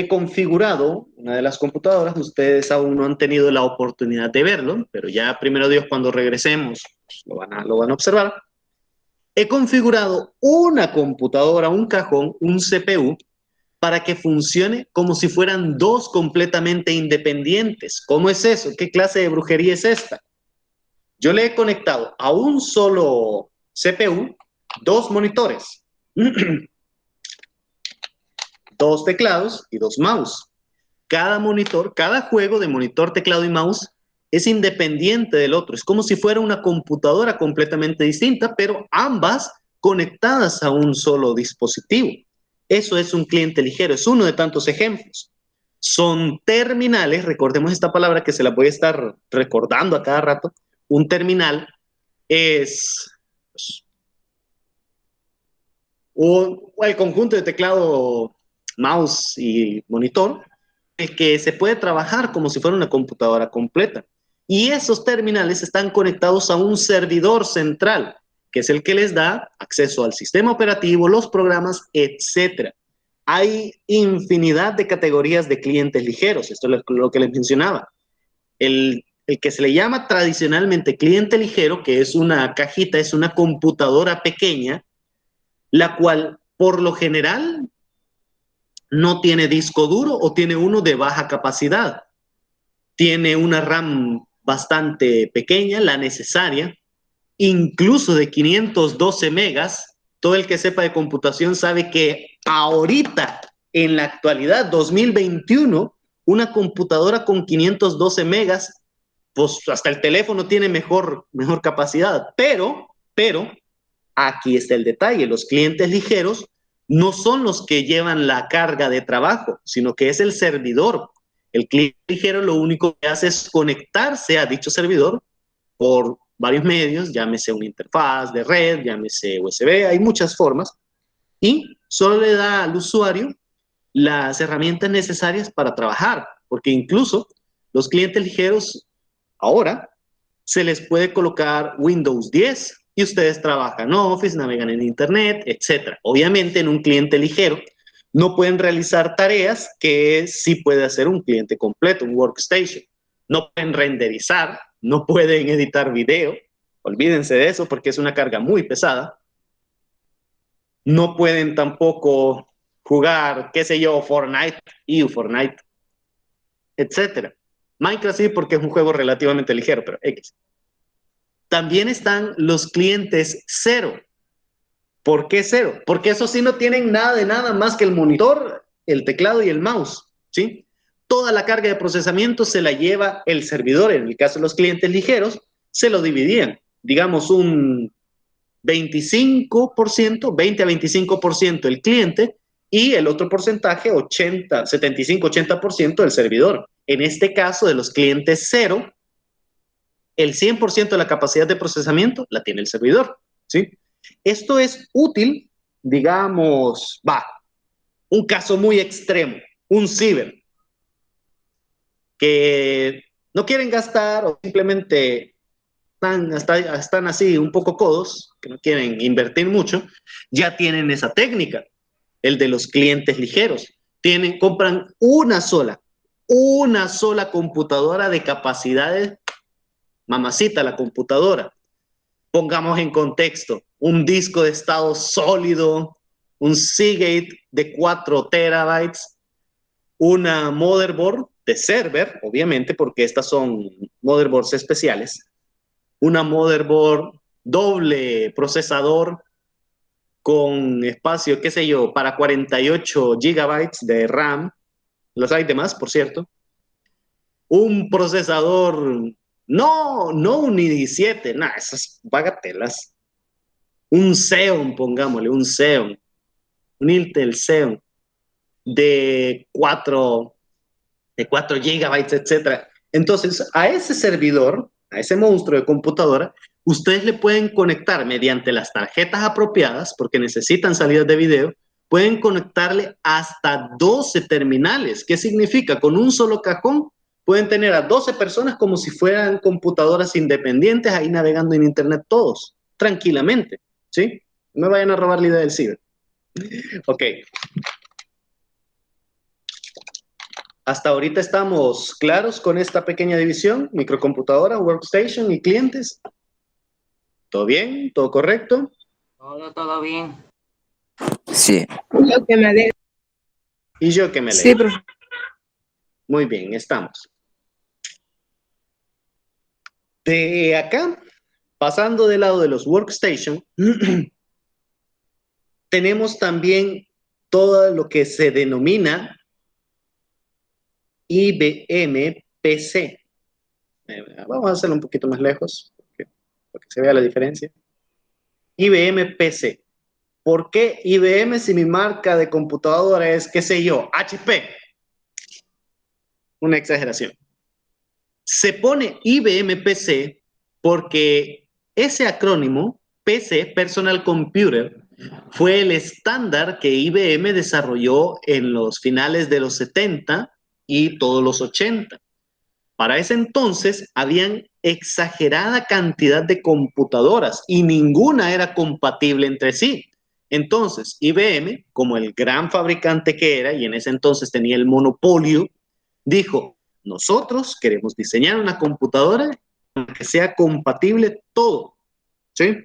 configurado una de las computadoras. Ustedes aún no han tenido la oportunidad de verlo, pero ya primero Dios, cuando regresemos, pues, lo van a observar. He configurado una computadora, un cajón, un CPU, para que funcione como si fueran dos completamente independientes. ¿Cómo es eso? ¿Qué clase de brujería es esta? Yo le he conectado a un solo CPU dos monitores, dos teclados y dos mouse. Cada monitor, cada juego de monitor, teclado y mouse es independiente del otro. Es como si fuera una computadora completamente distinta, pero ambas conectadas a un solo dispositivo. Eso es un cliente ligero, es uno de tantos ejemplos. Son terminales, recordemos esta palabra que se la voy a estar recordando a cada rato. Un terminal es el conjunto de teclado, mouse y monitor, el que se puede trabajar como si fuera una computadora completa. Y esos terminales están conectados a un servidor central, que es el que les da acceso al sistema operativo, los programas, etc. Hay infinidad de categorías de clientes ligeros, esto es lo que les mencionaba. El que se le llama tradicionalmente cliente ligero, que es una cajita, es una computadora pequeña, la cual por lo general no tiene disco duro o tiene uno de baja capacidad. Tiene una RAM bastante pequeña, la necesaria, incluso de 512 megas. Todo el que sepa de computación sabe que ahorita, en la actualidad, 2021, una computadora con 512 megas, pues hasta el teléfono tiene mejor capacidad. Pero, aquí está el detalle, los clientes ligeros no son los que llevan la carga de trabajo, sino que es el servidor. El cliente ligero lo único que hace es conectarse a dicho servidor por varios medios, llámese una interfaz de red, llámese USB, hay muchas formas, y solo le da al usuario las herramientas necesarias para trabajar, porque incluso los clientes ligeros ahora se les puede colocar Windows 10 y ustedes trabajan en Office, navegan en Internet, etc. Obviamente en un cliente ligero no pueden realizar tareas que sí puede hacer un cliente completo, un workstation. No pueden renderizar, no pueden editar video, olvídense de eso porque es una carga muy pesada. No pueden tampoco jugar, qué sé yo, Fortnite, etc. Minecraft sí porque es un juego relativamente ligero, pero X. También están los clientes cero. ¿Por qué cero? Porque esos sí no tienen nada de nada más que el monitor, el teclado y el mouse, ¿sí? Toda la carga de procesamiento se la lleva el servidor. En el caso de los clientes ligeros, se lo dividían. Digamos un 25%, 20 a 25% el cliente y el otro porcentaje, 80, 75, 80% del servidor. En este caso de los clientes cero, el 100% de la capacidad de procesamiento la tiene el servidor, ¿sí? Esto es útil, digamos, un caso muy extremo, un ciber, que no quieren gastar o simplemente están así un poco codos, que no quieren invertir mucho, ya tienen esa técnica, el de los clientes ligeros. Compran una sola computadora de capacidades, mamacita la computadora. Pongamos en contexto, un disco de estado sólido, un Seagate de 4 terabytes, una motherboard de server, obviamente, porque estas son motherboards especiales, una motherboard doble procesador con espacio, qué sé yo, para 48 gigabytes de RAM, los hay demás, por cierto, un procesador, no un i7, nada, esas bagatelas, un Xeon, pongámosle, un Xeon, un Intel Xeon de 4 gigabytes, etc. Entonces, a ese servidor, a ese monstruo de computadora, ustedes le pueden conectar mediante las tarjetas apropiadas, porque necesitan salidas de video, pueden conectarle hasta 12 terminales. ¿Qué significa? Con un solo cajón pueden tener a 12 personas como si fueran computadoras independientes ahí navegando en Internet todos, tranquilamente, ¿sí? No me vayan a robar la idea del ciber. Ok. Hasta ahorita estamos claros con esta pequeña división, microcomputadora, workstation y clientes. ¿Todo bien? ¿Todo correcto? Todo bien. Sí. Lo que me alegra. Y yo que me Sí, alegro. profe. Muy bien, estamos. De acá, pasando del lado de los workstation, tenemos también todo lo que se denomina IBM PC. Vamos a hacerlo un poquito más lejos, para que se vea la diferencia. IBM PC. ¿Por qué IBM si mi marca de computadora es, qué sé yo, HP? Una exageración. Se pone IBM PC porque ese acrónimo, PC, Personal Computer, fue el estándar que IBM desarrolló en los finales de los 70 y todos los 80. Para ese entonces habían exagerada cantidad de computadoras y ninguna era compatible entre sí. Entonces, IBM, como el gran fabricante que era y en ese entonces tenía el monopolio, dijo, nosotros queremos diseñar una computadora que sea compatible todo, ¿sí?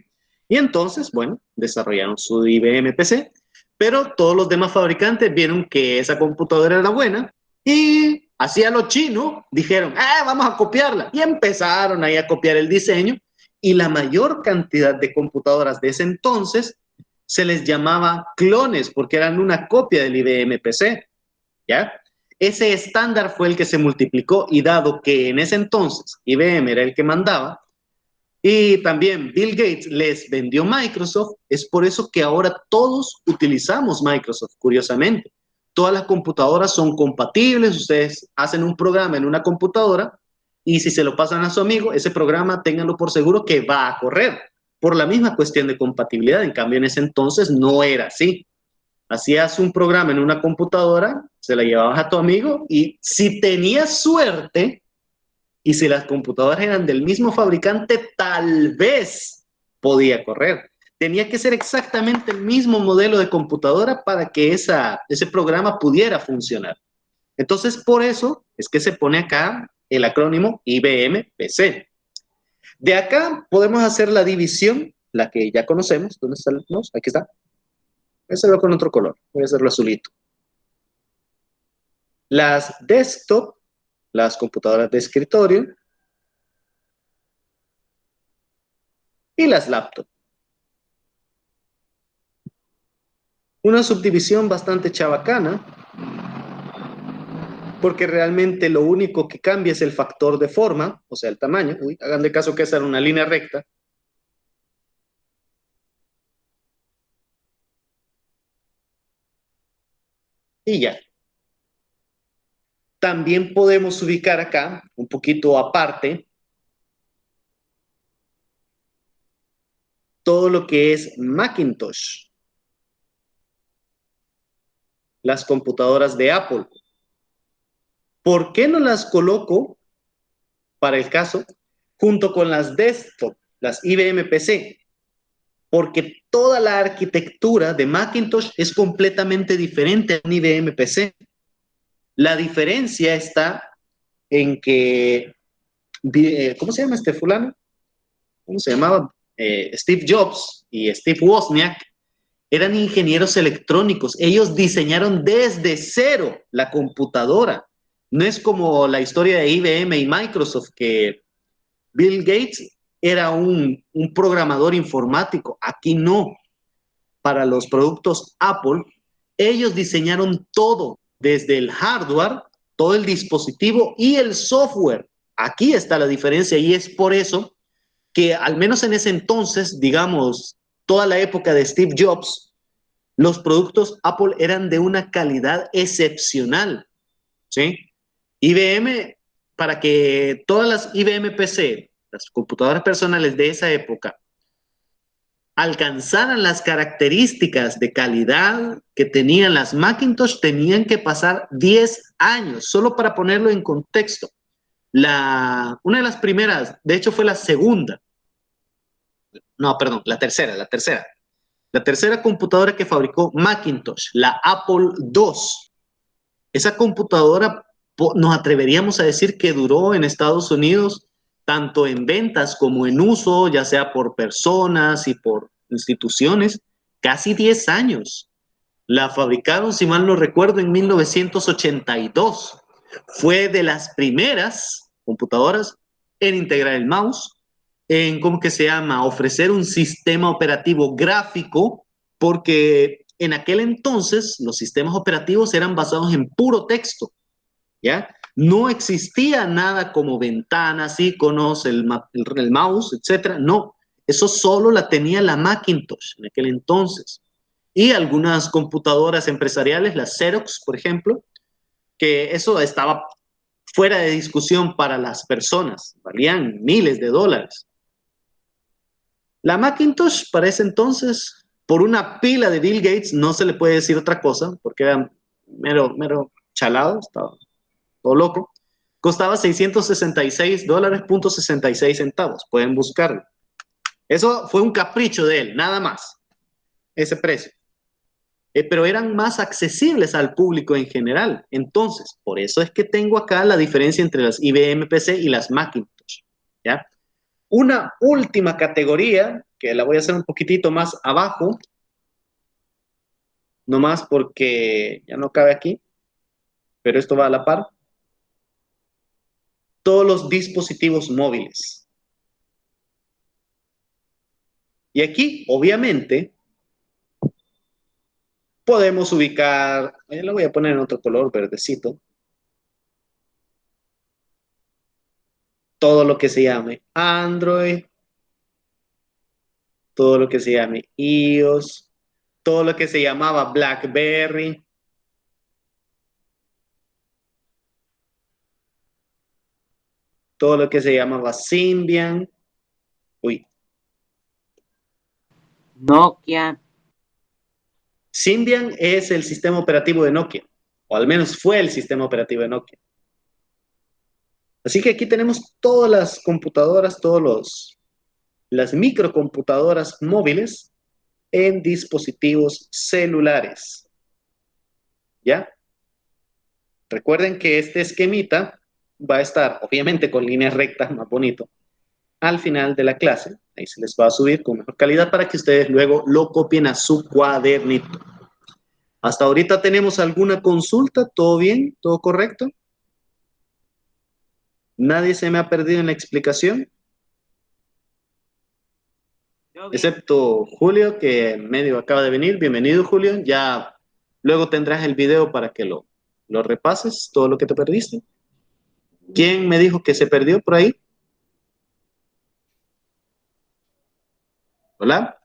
Y entonces, bueno, desarrollaron su IBM PC, pero todos los demás fabricantes vieron que esa computadora era buena y hacia lo chino dijeron, vamos a copiarla. Y empezaron ahí a copiar el diseño y la mayor cantidad de computadoras de ese entonces se les llamaba clones porque eran una copia del IBM PC, ¿ya? Ese estándar fue el que se multiplicó y dado que en ese entonces IBM era el que mandaba y también Bill Gates les vendió Microsoft, es por eso que ahora todos utilizamos Microsoft, curiosamente. Todas las computadoras son compatibles, ustedes hacen un programa en una computadora y si se lo pasan a su amigo, ese programa ténganlo por seguro que va a correr por la misma cuestión de compatibilidad. En cambio, en ese entonces no era así. Hacías un programa en una computadora, se la llevabas a tu amigo y si tenías suerte y si las computadoras eran del mismo fabricante, tal vez podía correr. Tenía que ser exactamente el mismo modelo de computadora para que ese programa pudiera funcionar. Entonces, por eso es que se pone acá el acrónimo IBM PC. De acá podemos hacer la división, la que ya conocemos. ¿Dónde está el mouse? Aquí está. Voy a hacerlo con otro color. Voy a hacerlo azulito. Las desktop, las computadoras de escritorio y las laptop. Una subdivisión bastante chabacana, porque realmente lo único que cambia es el factor de forma, o sea, el tamaño. Uy, hagan de caso que esa era una línea recta. Y ya. También podemos ubicar acá, un poquito aparte, todo lo que es Macintosh. Las computadoras de Apple. ¿Por qué no las coloco, para el caso, junto con las desktop, las IBM PC? Porque toda la arquitectura de Macintosh es completamente diferente a un IBM PC. La diferencia está en que, ¿cómo se llama este fulano? ¿Cómo se llamaba? Steve Jobs y Steve Wozniak eran ingenieros electrónicos. Ellos diseñaron desde cero la computadora. No es como la historia de IBM y Microsoft, que Bill Gates era un programador informático. Aquí no. Para los productos Apple, ellos diseñaron todo, desde el hardware, todo el dispositivo y el software. Aquí está la diferencia y es por eso que al menos en ese entonces, digamos, toda la época de Steve Jobs, los productos Apple eran de una calidad excepcional, ¿sí? IBM, para que todas las IBM PC, las computadoras personales de esa época, alcanzaran las características de calidad que tenían las Macintosh, tenían que pasar 10 años, solo para ponerlo en contexto. Una de las primeras, de hecho fue la segunda, no, perdón, la tercera. La tercera computadora que fabricó Macintosh, la Apple II. Esa computadora nos atreveríamos a decir que duró en Estados Unidos tanto en ventas como en uso, ya sea por personas y por instituciones, casi 10 años. La fabricaron, si mal no recuerdo, en 1982. Fue de las primeras computadoras en integrar el mouse, en, ¿cómo que se llama?, ofrecer un sistema operativo gráfico, porque en aquel entonces los sistemas operativos eran basados en puro texto, ¿ya? No existía nada como ventanas, iconos, el mouse, etc. No, eso solo la tenía la Macintosh en aquel entonces. Y algunas computadoras empresariales, las Xerox, por ejemplo, que eso estaba fuera de discusión para las personas, valían miles de dólares. La Macintosh para ese entonces, por una pila de Bill Gates, no se le puede decir otra cosa, porque era mero chalado, estaba todo loco, costaba $666.66, pueden buscarlo. Eso fue un capricho de él, nada más, ese precio. Pero eran más accesibles al público en general. Entonces, por eso es que tengo acá la diferencia entre las IBM PC y las Macintosh, ¿ya? Una última categoría, que la voy a hacer un poquitito más abajo, nomás porque ya no cabe aquí, pero esto va a la par. Todos los dispositivos móviles. Y aquí, obviamente, podemos ubicar, lo voy a poner en otro color, verdecito, todo lo que se llame Android, todo lo que se llame iOS, todo lo que se llamaba BlackBerry, todo lo que se llamaba Symbian, Nokia. Symbian es el sistema operativo de Nokia, o al menos fue el sistema operativo de Nokia. Así que aquí tenemos todas las computadoras, las microcomputadoras móviles en dispositivos celulares. ¿Ya? Recuerden que este esquemita va a estar, obviamente, con líneas rectas, más bonito, al final de la clase. Ahí se les va a subir con mejor calidad para que ustedes luego lo copien a su cuadernito. Hasta ahorita tenemos alguna consulta, ¿todo bien? ¿Todo correcto? ¿Nadie se me ha perdido en la explicación? Excepto Julio, que medio acaba de venir. Bienvenido, Julio. Ya luego tendrás el video para que lo repases, todo lo que te perdiste. ¿Quién me dijo que se perdió por ahí? ¿Hola?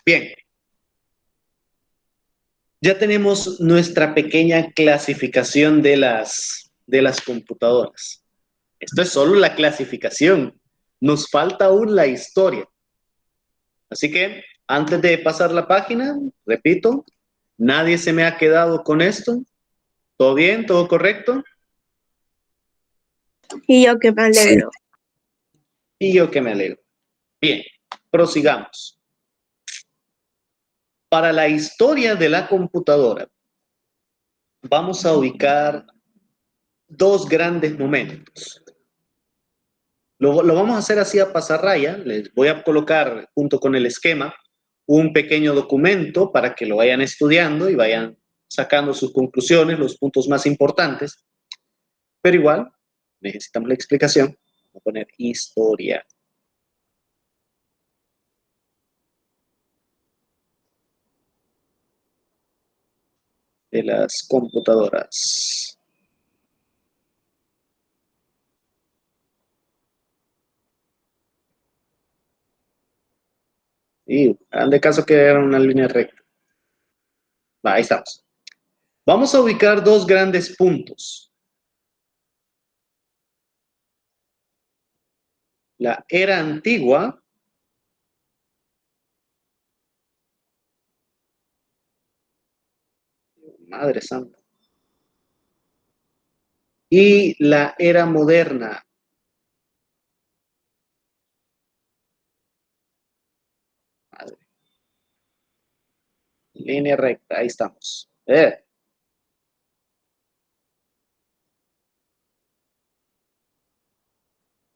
Bien. Ya tenemos nuestra pequeña clasificación de las computadoras. Esto es solo la clasificación. Nos falta aún la historia. Así que, antes de pasar la página, repito, nadie se me ha quedado con esto. ¿Todo bien? ¿Todo correcto? Y yo que me alegro. Y yo que me alegro. Bien, prosigamos. Para la historia de la computadora, vamos a ubicar dos grandes momentos. Lo vamos a hacer así a pasarraya. Les voy a colocar, junto con el esquema, un pequeño documento para que lo vayan estudiando y vayan sacando sus conclusiones, los puntos más importantes. Pero igual, necesitamos la explicación. Voy a poner historia. De las computadoras. Y hagan de caso que era una línea recta. Va, ahí estamos. Vamos a ubicar dos grandes puntos. La era antigua Madre Santa. Y la era moderna. Madre. Línea recta, ahí estamos.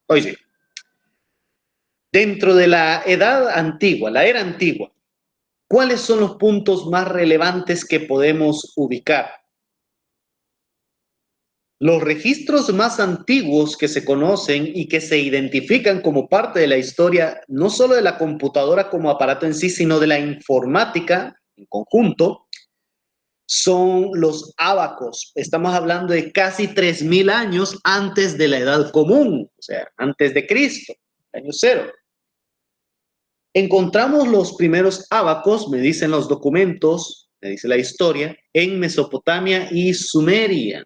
Oye, dentro de la edad antigua, la era antigua, ¿cuáles son los puntos más relevantes que podemos ubicar? Los registros más antiguos que se conocen y que se identifican como parte de la historia, no solo de la computadora como aparato en sí, sino de la informática en conjunto, son los ábacos. Estamos hablando de casi 3000 años antes de la Edad Común, o sea, antes de Cristo, año cero. Encontramos los primeros ábacos, me dicen los documentos, me dice la historia, en Mesopotamia y Sumeria,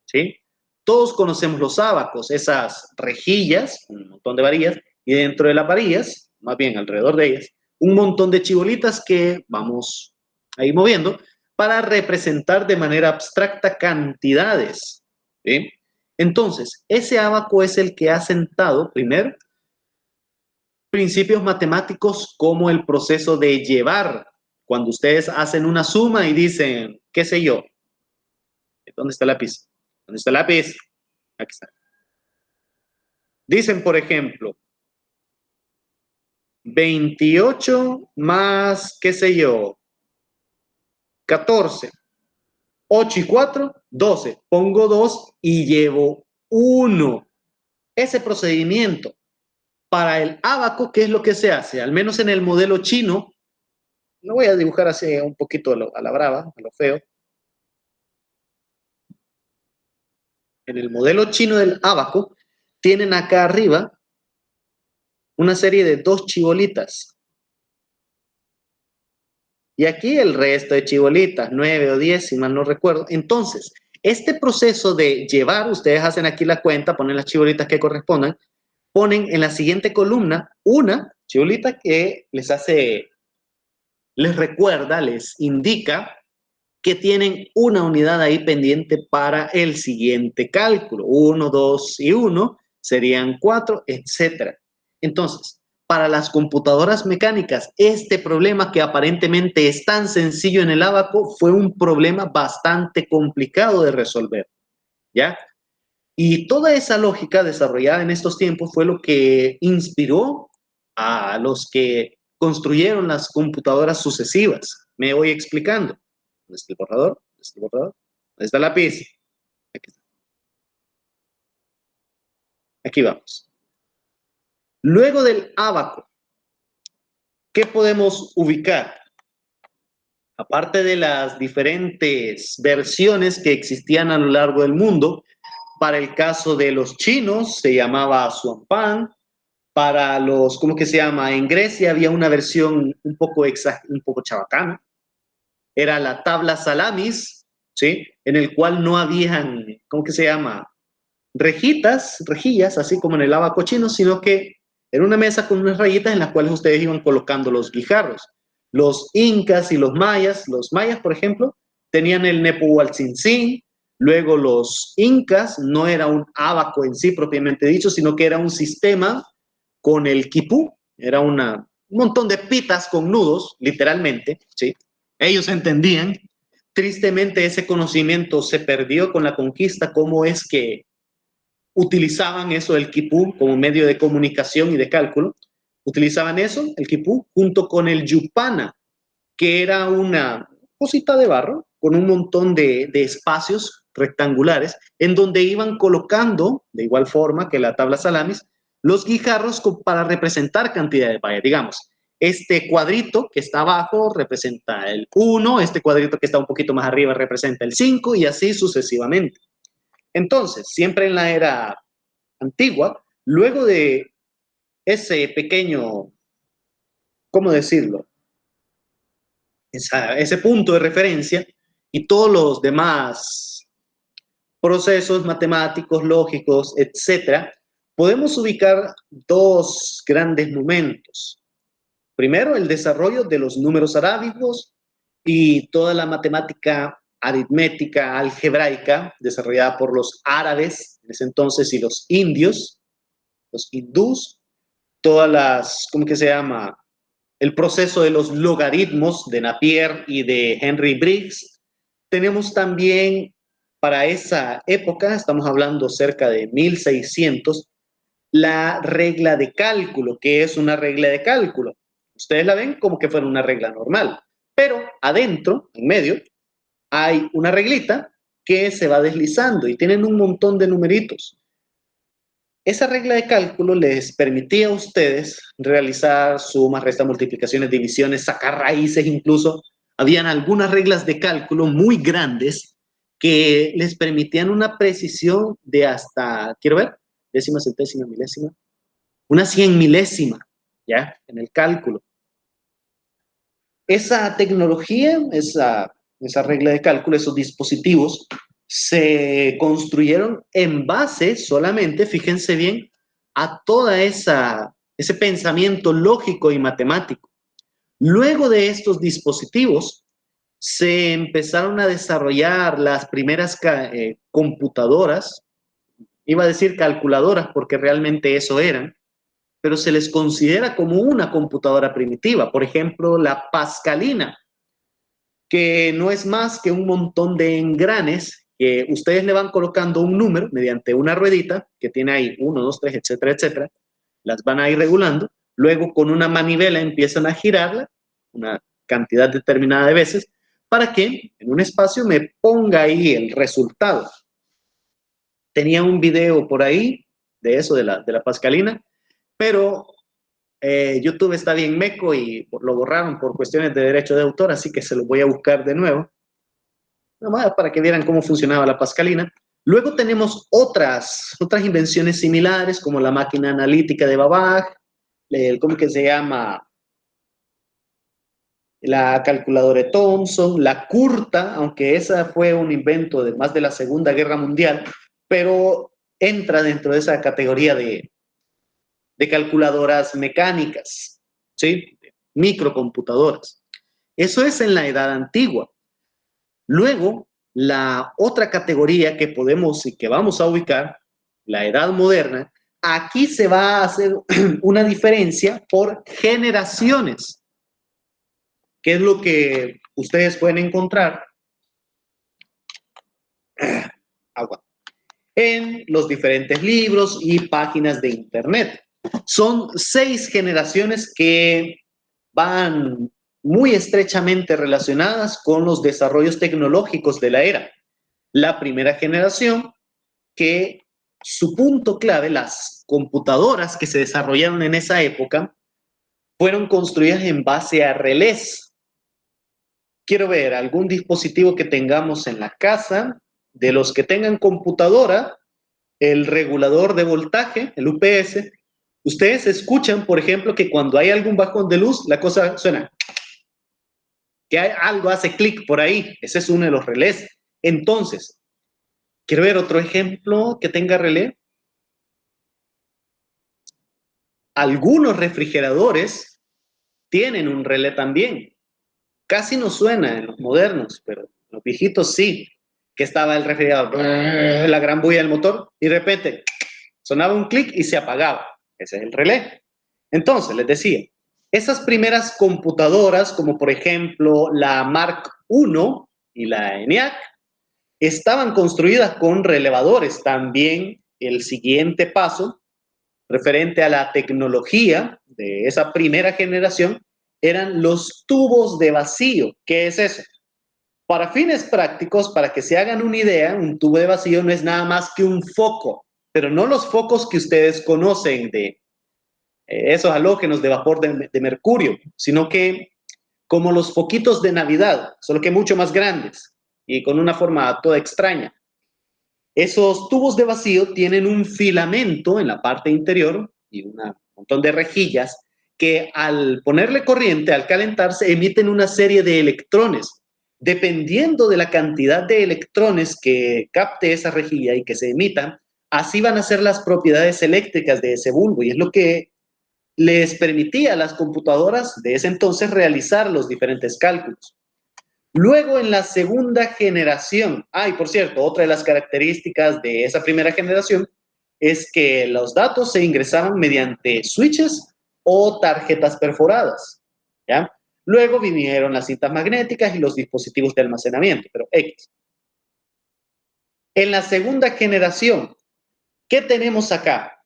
¿sí? Todos conocemos los ábacos, esas rejillas, un montón de varillas, y dentro de las varillas, más bien alrededor de ellas, un montón de chibolitas que vamos ahí moviendo para representar de manera abstracta cantidades, ¿sí? Entonces, ese ábaco es el que ha sentado, primero, principios matemáticos como el proceso de llevar. Cuando ustedes hacen una suma y dicen, qué sé yo, ¿dónde está el lápiz? ¿Dónde está el lápiz? Aquí está. Dicen, por ejemplo, 28 más, qué sé yo, 14. 8 y 4, 12. Pongo 2 y llevo 1. Ese procedimiento para el ábaco, ¿qué es lo que se hace? Al menos en el modelo chino, lo voy a dibujar así un poquito a la brava, a lo feo. En el modelo chino del ábaco, tienen acá arriba una serie de 2 chibolitas. Y aquí el resto de chibolitas, 9 o 10, si mal no recuerdo. Entonces, este proceso de llevar, ustedes hacen aquí la cuenta, ponen las chibolitas que correspondan, ponen en la siguiente columna una chibolita que les recuerda, les indica que tienen una unidad ahí pendiente para el siguiente cálculo. 1, 2 y 1 serían 4, etc. Entonces, para las computadoras mecánicas, este problema que aparentemente es tan sencillo en el ábaco fue un problema bastante complicado de resolver, ¿ya? Y toda esa lógica desarrollada en estos tiempos fue lo que inspiró a los que construyeron las computadoras sucesivas. Me voy explicando. ¿Dónde está el borrador? ¿Dónde está el borrador? ¿Dónde está el lápiz? Aquí está. Aquí vamos. Luego del ábaco, ¿qué podemos ubicar? Aparte de las diferentes versiones que existían a lo largo del mundo, para el caso de los chinos se llamaba Xuanpan. Para los, ¿cómo que se llama? En Grecia había una versión un poco chabacana. Era la tabla salamis, ¿sí? En el cual no habían, ¿cómo que se llama? Rejillas, así como en el ábaco chino, sino que era una mesa con unas rayitas en las cuales ustedes iban colocando los guijarros. Los incas y los mayas, por ejemplo, tenían el Nepohualtzin. Luego los incas no era un ábaco en sí propiamente dicho, sino que era un sistema con el quipú, era un montón de pitas con nudos, literalmente, ¿sí? Ellos entendían. Tristemente ese conocimiento se perdió con la conquista, cómo es que utilizaban eso del quipú como medio de comunicación y de cálculo. Utilizaban eso, el quipú, junto con el yupana, que era una cosita de barro con un montón de espacios rectangulares en donde iban colocando, de igual forma que la tabla salamis, los guijarros para representar cantidades. Vaya, digamos, este cuadrito que está abajo representa el 1, este cuadrito que está un poquito más arriba representa el 5 y así sucesivamente. Entonces, siempre en la era antigua, luego de ese pequeño, ¿cómo decirlo? Ese punto de referencia y todos los demás procesos matemáticos, lógicos, etcétera, podemos ubicar dos grandes momentos. Primero, el desarrollo de los números arábigos y toda la matemática aritmética algebraica desarrollada por los árabes en ese entonces y los indios, los hindús, todas las, ¿cómo que se llama? El proceso de los logaritmos de Napier y de Henry Briggs. Tenemos también para esa época, estamos hablando cerca de 1600, la regla de cálculo, que es una regla de cálculo. Ustedes la ven como que fuera una regla normal, pero adentro, en medio, hay una reglita que se va deslizando y tienen un montón de numeritos. Esa regla de cálculo les permitía a ustedes realizar sumas, restas, multiplicaciones, divisiones, sacar raíces incluso. Habían algunas reglas de cálculo muy grandes que les permitían una precisión de hasta, quiero ver, décima, centésima, milésima, una 100 milésima, ¿ya? En el cálculo. Esa tecnología, esa regla de cálculo, esos dispositivos, se construyeron en base solamente, fíjense bien, a toda ese pensamiento lógico y matemático. Luego de estos dispositivos, se empezaron a desarrollar las primeras computadoras, iba a decir calculadoras porque realmente eso eran, pero se les considera como una computadora primitiva. Por ejemplo, la Pascalina, que no es más que un montón de engranes que ustedes le van colocando un número mediante una ruedita que tiene ahí 1, 2, 3, etcétera, etcétera. Las van a ir regulando. Luego con una manivela empiezan a girarla una cantidad determinada de veces para que en un espacio me ponga ahí el resultado. Tenía un video por ahí de eso, de la Pascalina, pero YouTube está bien meco y lo borraron por cuestiones de derecho de autor, así que se lo voy a buscar de nuevo, nomás para que vieran cómo funcionaba la Pascalina. Luego tenemos otras invenciones similares, como la máquina analítica de Babbage, ¿cómo que se llama? La calculadora de Thomson, la Curta, aunque esa fue un invento de más de la Segunda Guerra Mundial, pero entra dentro de esa categoría de calculadoras mecánicas, ¿sí? Microcomputadoras. Eso es en la edad antigua. Luego, la otra categoría que podemos y que vamos a ubicar, la edad moderna, aquí se va a hacer una diferencia por generaciones, que es lo que ustedes pueden encontrar en los diferentes libros y páginas de internet. Son 6 generaciones que van muy estrechamente relacionadas con los desarrollos tecnológicos de la era. La primera generación, que su punto clave, las computadoras que se desarrollaron en esa época, fueron construidas en base a relés. Quiero ver algún dispositivo que tengamos en la casa, de los que tengan computadora, el regulador de voltaje, el UPS. Ustedes escuchan, por ejemplo, que cuando hay algún bajón de luz, la cosa suena. Que algo hace clic por ahí. Ese es uno de los relés. Entonces, quiero ver otro ejemplo que tenga relé. Algunos refrigeradores tienen un relé también. Casi no suena en los modernos, pero en los viejitos sí. Que estaba el refrigerador, la gran bulla del motor, y de repente sonaba un clic y se apagaba. Ese es el relé. Entonces, les decía, esas primeras computadoras, como por ejemplo la Mark I y la ENIAC, estaban construidas con relevadores. También el siguiente paso, referente a la tecnología de esa primera generación, eran los tubos de vacío. ¿Qué es eso? Para fines prácticos, para que se hagan una idea, un tubo de vacío no es nada más que un foco, pero no los focos que ustedes conocen de esos halógenos de vapor de mercurio, sino que como los foquitos de Navidad, solo que mucho más grandes y con una forma toda extraña. Esos tubos de vacío tienen un filamento en la parte interior y un montón de rejillas que al ponerle corriente, al calentarse, emiten una serie de electrones. Dependiendo de la cantidad de electrones que capte esa rejilla y que se emitan, así van a ser las propiedades eléctricas de ese bulbo, y es lo que les permitía a las computadoras de ese entonces realizar los diferentes cálculos. Luego, en la segunda generación, y por cierto, otra de las características de esa primera generación es que los datos se ingresaban mediante switches o tarjetas perforadas, ¿ya? Luego vinieron las cintas magnéticas y los dispositivos de almacenamiento, pero X. En la segunda generación, ¿qué tenemos acá?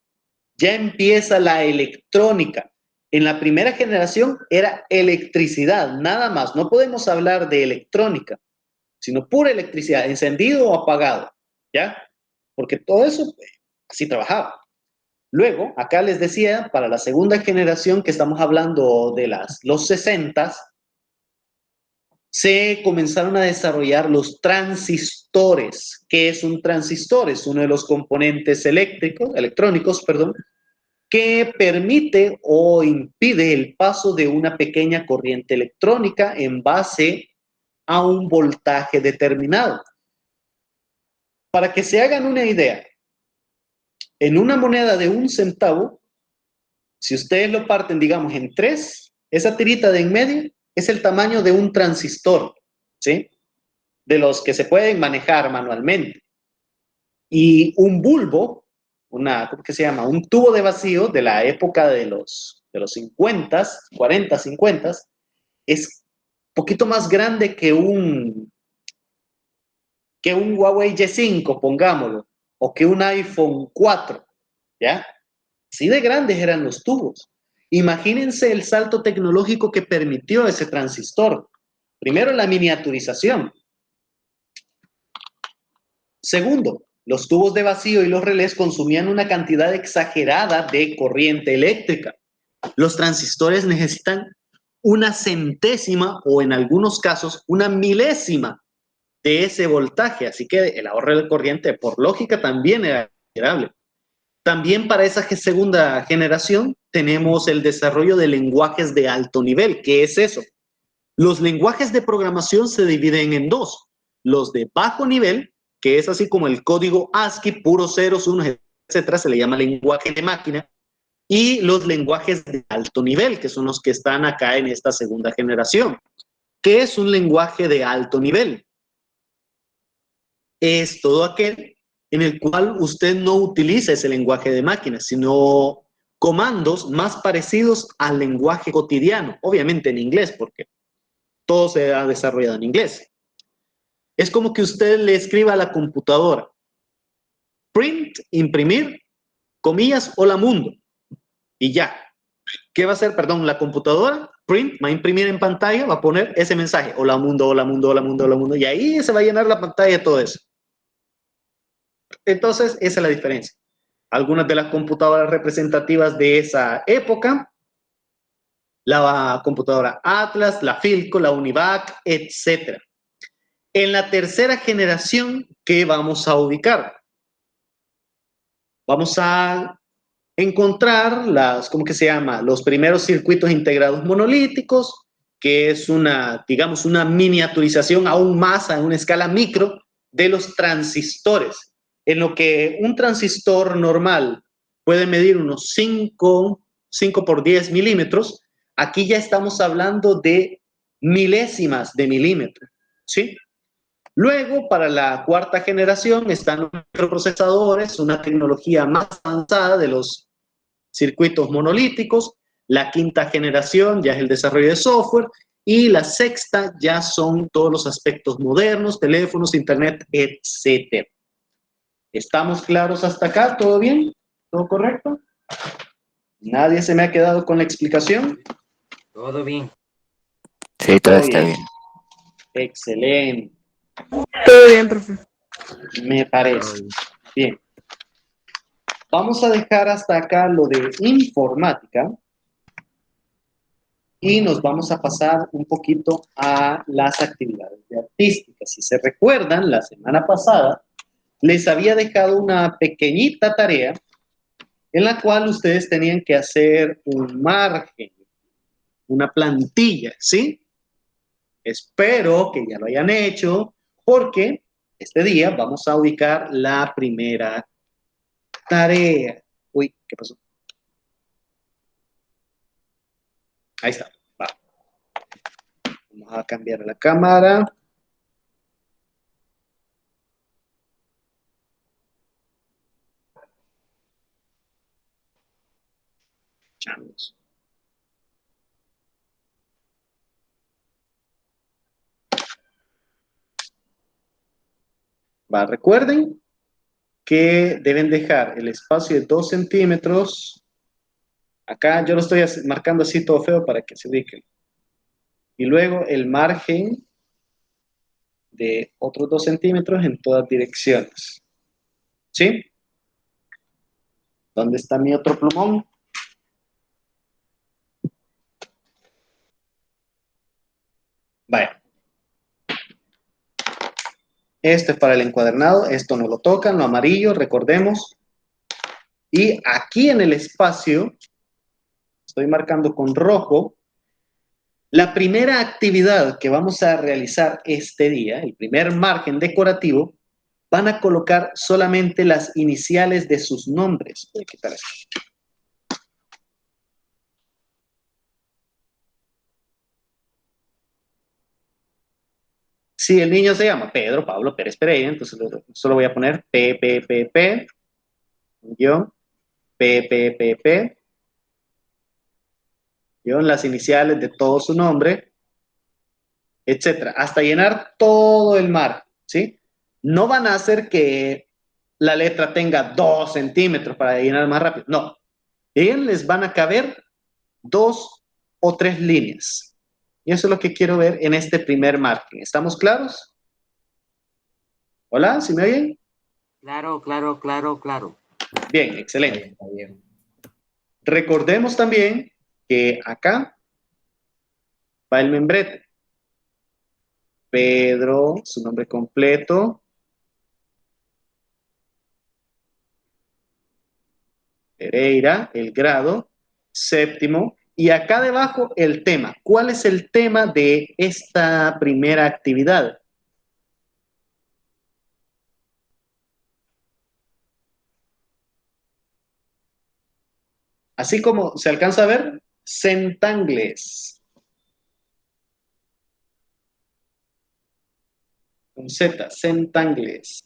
Ya empieza la electrónica. En la primera generación era electricidad, nada más. No podemos hablar de electrónica. sino pura electricidad, encendido o apagado, ¿ya? Porque todo eso, así trabajaba. Luego, acá les decía, para la segunda generación, que estamos hablando de los 60, se comenzaron a desarrollar los transistores. ¿Qué es un transistor? Es uno de los componentes electrónicos, que permite o impide el paso de una pequeña corriente electrónica en base a un voltaje determinado. Para que se hagan una idea, en una moneda de 1 centavo, si ustedes lo parten, digamos, en 3, esa tirita de en medio es el tamaño de un transistor, ¿sí? De los que se pueden manejar manualmente. Y un bulbo, ¿cómo que se llama? Un tubo de vacío de la época de los 50, 40, 50, es poquito más grande que un Huawei Y5, pongámoslo, o que un iPhone 4, ¿ya? Así de grandes eran los tubos. Imagínense el salto tecnológico que permitió ese transistor. Primero, la miniaturización. Segundo, los tubos de vacío y los relés consumían una cantidad exagerada de corriente eléctrica. Los transistores necesitan una centésima o en algunos casos una milésima de ese voltaje, así que el ahorro de corriente por lógica también era considerable. También para esa segunda generación tenemos el desarrollo de lenguajes de alto nivel. ¿Qué es eso? Los lenguajes de programación se dividen en dos. Los de bajo nivel, que es así como el código ASCII, puros ceros, unos, etcétera, se le llama lenguaje de máquina. Y los lenguajes de alto nivel, que son los que están acá en esta segunda generación. ¿Qué es un lenguaje de alto nivel? Es todo aquel en el cual usted no utiliza ese lenguaje de máquina, sino comandos más parecidos al lenguaje cotidiano, obviamente en inglés, porque todo se ha desarrollado en inglés. Es como que usted le escriba a la computadora, print, imprimir, comillas, hola mundo, y ya. ¿Qué va a hacer? Perdón, la computadora, print, va a imprimir en pantalla, va a poner ese mensaje, hola mundo, hola mundo, hola mundo, hola mundo, y ahí se va a llenar la pantalla de todo eso. Entonces, esa es la diferencia. Algunas de las computadoras representativas de esa época, la computadora Atlas, la Philco, la Univac, etc. En la tercera generación, ¿qué vamos a ubicar? Vamos a encontrar ¿cómo que se llama? Los primeros circuitos integrados monolíticos, que es digamos, una miniaturización aún más a una escala micro de los transistores. En lo que un transistor normal puede medir unos 5 por 10 milímetros, aquí ya estamos hablando de milésimas de milímetro, ¿sí? Luego, para la cuarta generación, están los microprocesadores, una tecnología más avanzada de los circuitos monolíticos. La quinta generación ya es el desarrollo de software. Y la sexta ya son todos los aspectos modernos, teléfonos, internet, etc. ¿Estamos claros hasta acá? ¿Todo bien? ¿Todo correcto? ¿Nadie se me ha quedado con la explicación? Todo bien. Sí, todo está bien. Excelente. Todo bien, profe. Me parece. Bien. Vamos a dejar hasta acá lo de informática y nos vamos a pasar un poquito a las actividades de artística. Si se recuerdan, la semana pasada les había dejado una pequeñita tarea en la cual ustedes tenían que hacer un margen, una plantilla, ¿sí? Espero que ya lo hayan hecho, porque este día vamos a ubicar la primera tarea. Uy, ¿qué pasó? Ahí está. Va. Vamos a cambiar la cámara. Changos. Va, recuerden que deben dejar el espacio de 2 centímetros. Acá yo lo estoy marcando así todo feo para que se ubiquen. Y luego el margen de otros 2 centímetros en todas direcciones. ¿Sí? ¿Dónde está mi otro plumón? Vaya. Esto es para el encuadernado, esto no lo tocan, lo amarillo, recordemos. Y aquí en el espacio, estoy marcando con rojo, la primera actividad que vamos a realizar este día, el primer margen decorativo, van a colocar solamente las iniciales de sus nombres. Voy a quitar esto. Si el niño se llama Pedro, Pablo, Pérez, Pereira, entonces solo voy a poner P, guión, P, guión, las iniciales de todo su nombre, etcétera, hasta llenar todo el mar, ¿sí? No van a hacer que la letra tenga 2 centímetros para llenar más rápido, no. Ellos les van a caber 2 o 3 líneas. Y eso es lo que quiero ver en este primer margen. ¿Estamos claros? ¿Hola? ¿Sí me oyen? Claro, claro, claro, claro. Bien, excelente. Recordemos también que acá va el membrete. Pedro, su nombre completo. Pereira, el grado. Séptimo. Y acá debajo el tema. ¿Cuál es el tema de esta primera actividad? Así como se alcanza a ver, centangles. Con Z, centangles.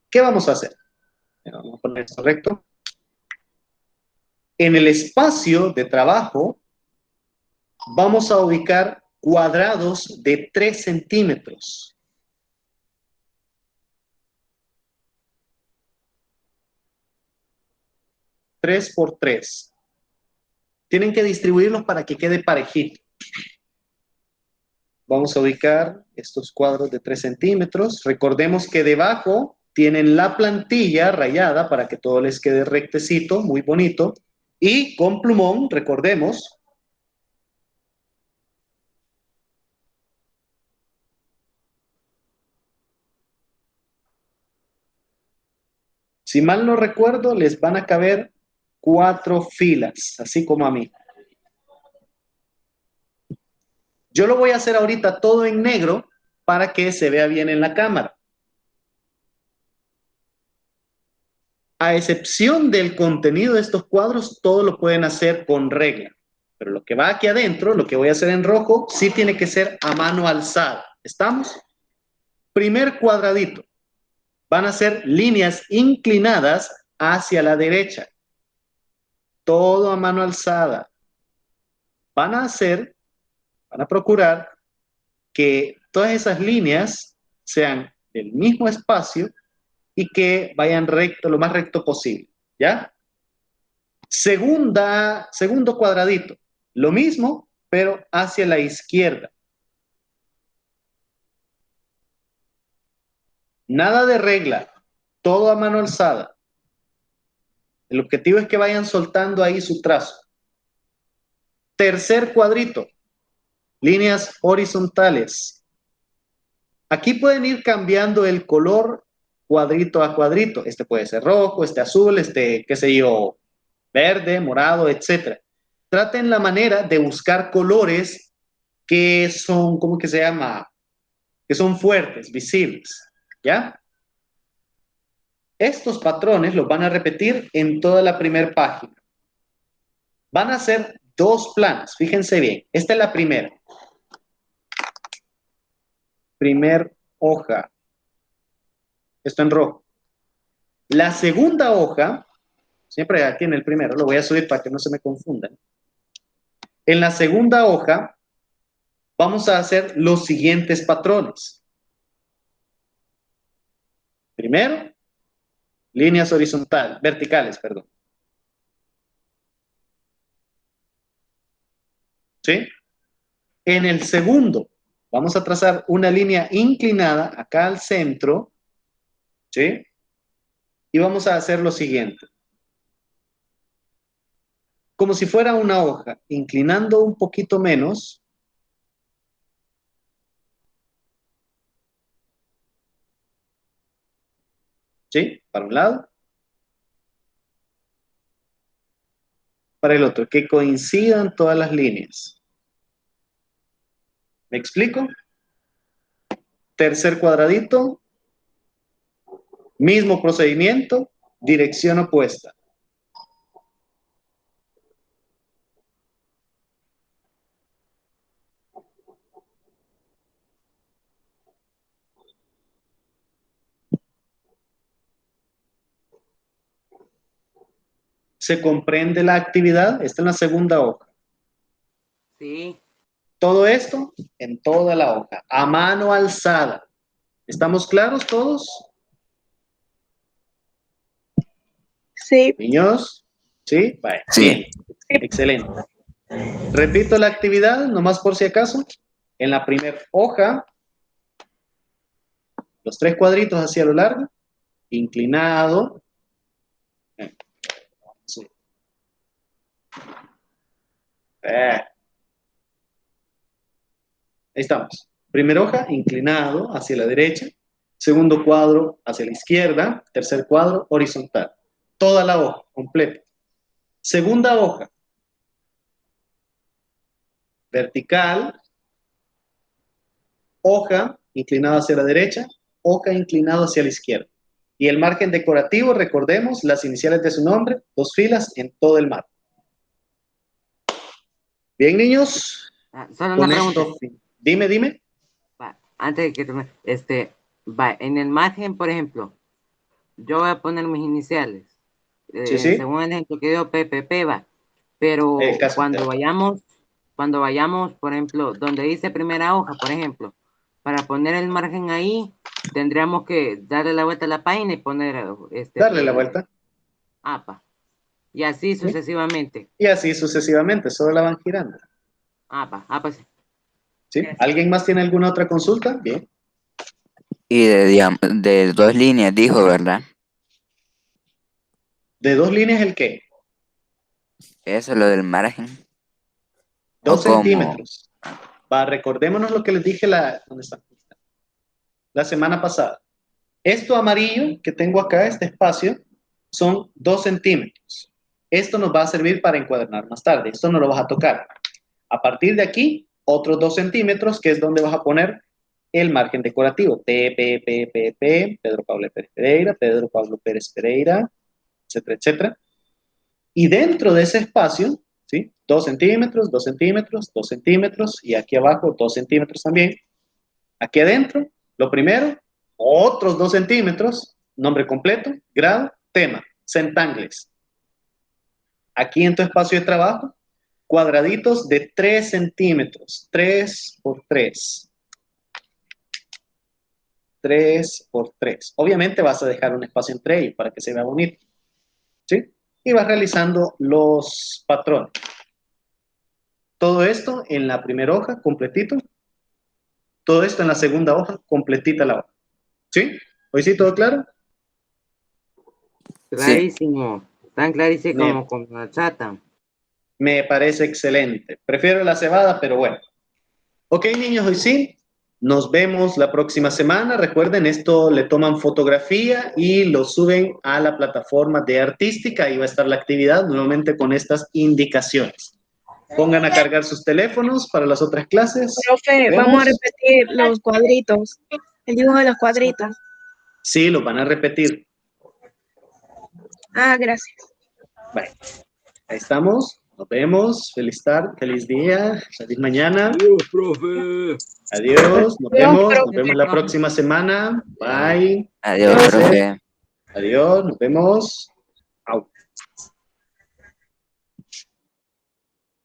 ¿Qué vamos a hacer? Vamos a poner esto recto. En el espacio de trabajo vamos a ubicar cuadrados de 3 centímetros. Tres por 3. Tienen que distribuirlos para que quede parejito. Vamos a ubicar estos cuadros de 3 centímetros. Recordemos que debajo tienen la plantilla rayada para que todo les quede rectecito, muy bonito. Y con plumón, recordemos, si mal no recuerdo, les van a caber 4 filas, así como a mí. Yo lo voy a hacer ahorita todo en negro para que se vea bien en la cámara. A excepción del contenido de estos cuadros, todo lo pueden hacer con regla. Pero lo que va aquí adentro, lo que voy a hacer en rojo, sí tiene que ser a mano alzada. ¿Estamos? Primer cuadradito. Van a ser líneas inclinadas hacia la derecha. Todo a mano alzada. Van a procurar que todas esas líneas sean del mismo espacio y que vayan recto, lo más recto posible, ¿ya? Segundo cuadradito, lo mismo, pero hacia la izquierda. Nada de regla, todo a mano alzada. El objetivo es que vayan soltando ahí su trazo. Tercer cuadrito, líneas horizontales. Aquí pueden ir cambiando el color cuadrito a cuadrito. Este puede ser rojo, este azul, este, qué sé yo, verde, morado, etc. Traten la manera de buscar colores que son, ¿cómo que se llama? Que son fuertes, visibles, ¿ya? Estos patrones los van a repetir en toda la primera página. Van a ser 2 planas, fíjense bien. Esta es la primera. Primer hoja. Esto en rojo. La segunda hoja, siempre aquí en el primero, lo voy a subir para que no se me confundan. En la segunda hoja vamos a hacer los siguientes patrones. Primero, líneas horizontales, verticales, perdón. ¿Sí? En el segundo, Vamos a trazar una línea inclinada acá al centro, ¿sí? Y vamos a hacer lo siguiente. Como si fuera una hoja, inclinando un poquito menos. ¿Sí? Para un lado. Para el otro, que coincidan todas las líneas. ¿Me explico? Tercer cuadradito. Mismo procedimiento, dirección opuesta. ¿Se comprende la actividad? Está en la segunda hoja. Sí, Todo esto en toda la hoja, a mano alzada. ¿Estamos claros todos? Sí. Niños, ¿sí? Vale. Sí. Bien. Excelente. Repito la actividad, nomás por si acaso. En la primera hoja, los 3 cuadritos hacia lo largo, inclinado. Sí. Ahí estamos. Primera hoja, inclinado hacia la derecha. Segundo cuadro hacia la izquierda. Tercer cuadro, horizontal. Toda la hoja, completa. Segunda hoja, vertical, hoja inclinada hacia la derecha, hoja inclinada hacia la izquierda. Y el margen decorativo, recordemos, las iniciales de su nombre, 2 filas en todo el marco. Bien, niños. solo Con una pregunta. esto, dime. Va, antes de que tome, va, en el margen, por ejemplo, yo voy a poner mis iniciales. Sí, sí. Según el ejemplo que dio PPP, va. Pero El caso cuando vayamos, por ejemplo, donde dice primera hoja, por ejemplo, para poner el margen ahí, tendríamos que darle la vuelta a la página y poner Darle la vuelta. APA. Y así ¿Sí? sucesivamente. Y así sucesivamente, solo la van girando. APA, sí. ¿Sí? ¿Alguien más tiene alguna otra consulta? Bien. Y de 2 líneas dijo, ¿verdad? ¿De 2 líneas el qué? Eso es lo del margen. 2 ¿O cómo? centímetros. Va, recordémonos lo que les dije ¿dónde está? La semana pasada. Esto amarillo que tengo acá, este espacio, son 2 centímetros. Esto nos va a servir para encuadernar más tarde. Esto no lo vas a tocar. A partir de aquí, otros 2 centímetros, que es donde vas a poner el margen decorativo. Pedro Pablo Pérez Pereira, Pedro Pablo Pérez Pereira, etcétera, etcétera. Y dentro de ese espacio, ¿sí? 2 centímetros, 2 centímetros, 2 centímetros, y aquí abajo 2 centímetros también. Aquí adentro, lo primero, otros 2 centímetros, nombre completo, grado, tema, centangles. Aquí en tu espacio de trabajo, cuadraditos de 3 centímetros, 3 por 3. 3 por 3. Obviamente vas a dejar un espacio entre ellos para que se vea bonito. ¿Sí? Y vas realizando los patrones. Todo esto en la primera hoja, completito. Todo esto en la segunda hoja, completita la hoja. ¿Sí? ¿Hoy sí todo claro? Clarísimo. Tan clarísimo Bien. como la chata. Me parece excelente. Prefiero la cebada, pero bueno. Ok, niños, hoy sí. Nos vemos la próxima semana. Recuerden, esto le toman fotografía y lo suben a la plataforma de Artística. Ahí va a estar la actividad nuevamente con estas indicaciones. Pongan a cargar sus teléfonos para las otras clases. Profe, Nos vamos a vemos. repetir los cuadritos. El dibujo de los cuadritos. Sí, los van a repetir. Ah, gracias. Bueno, ahí estamos. Nos vemos. Feliz tarde, feliz día, feliz mañana. Adiós, profe. Adiós. Nos Adiós, vemos. profe. Nos vemos la próxima semana. Bye. Adiós, Gracias. profe. Adiós. Nos vemos. Au.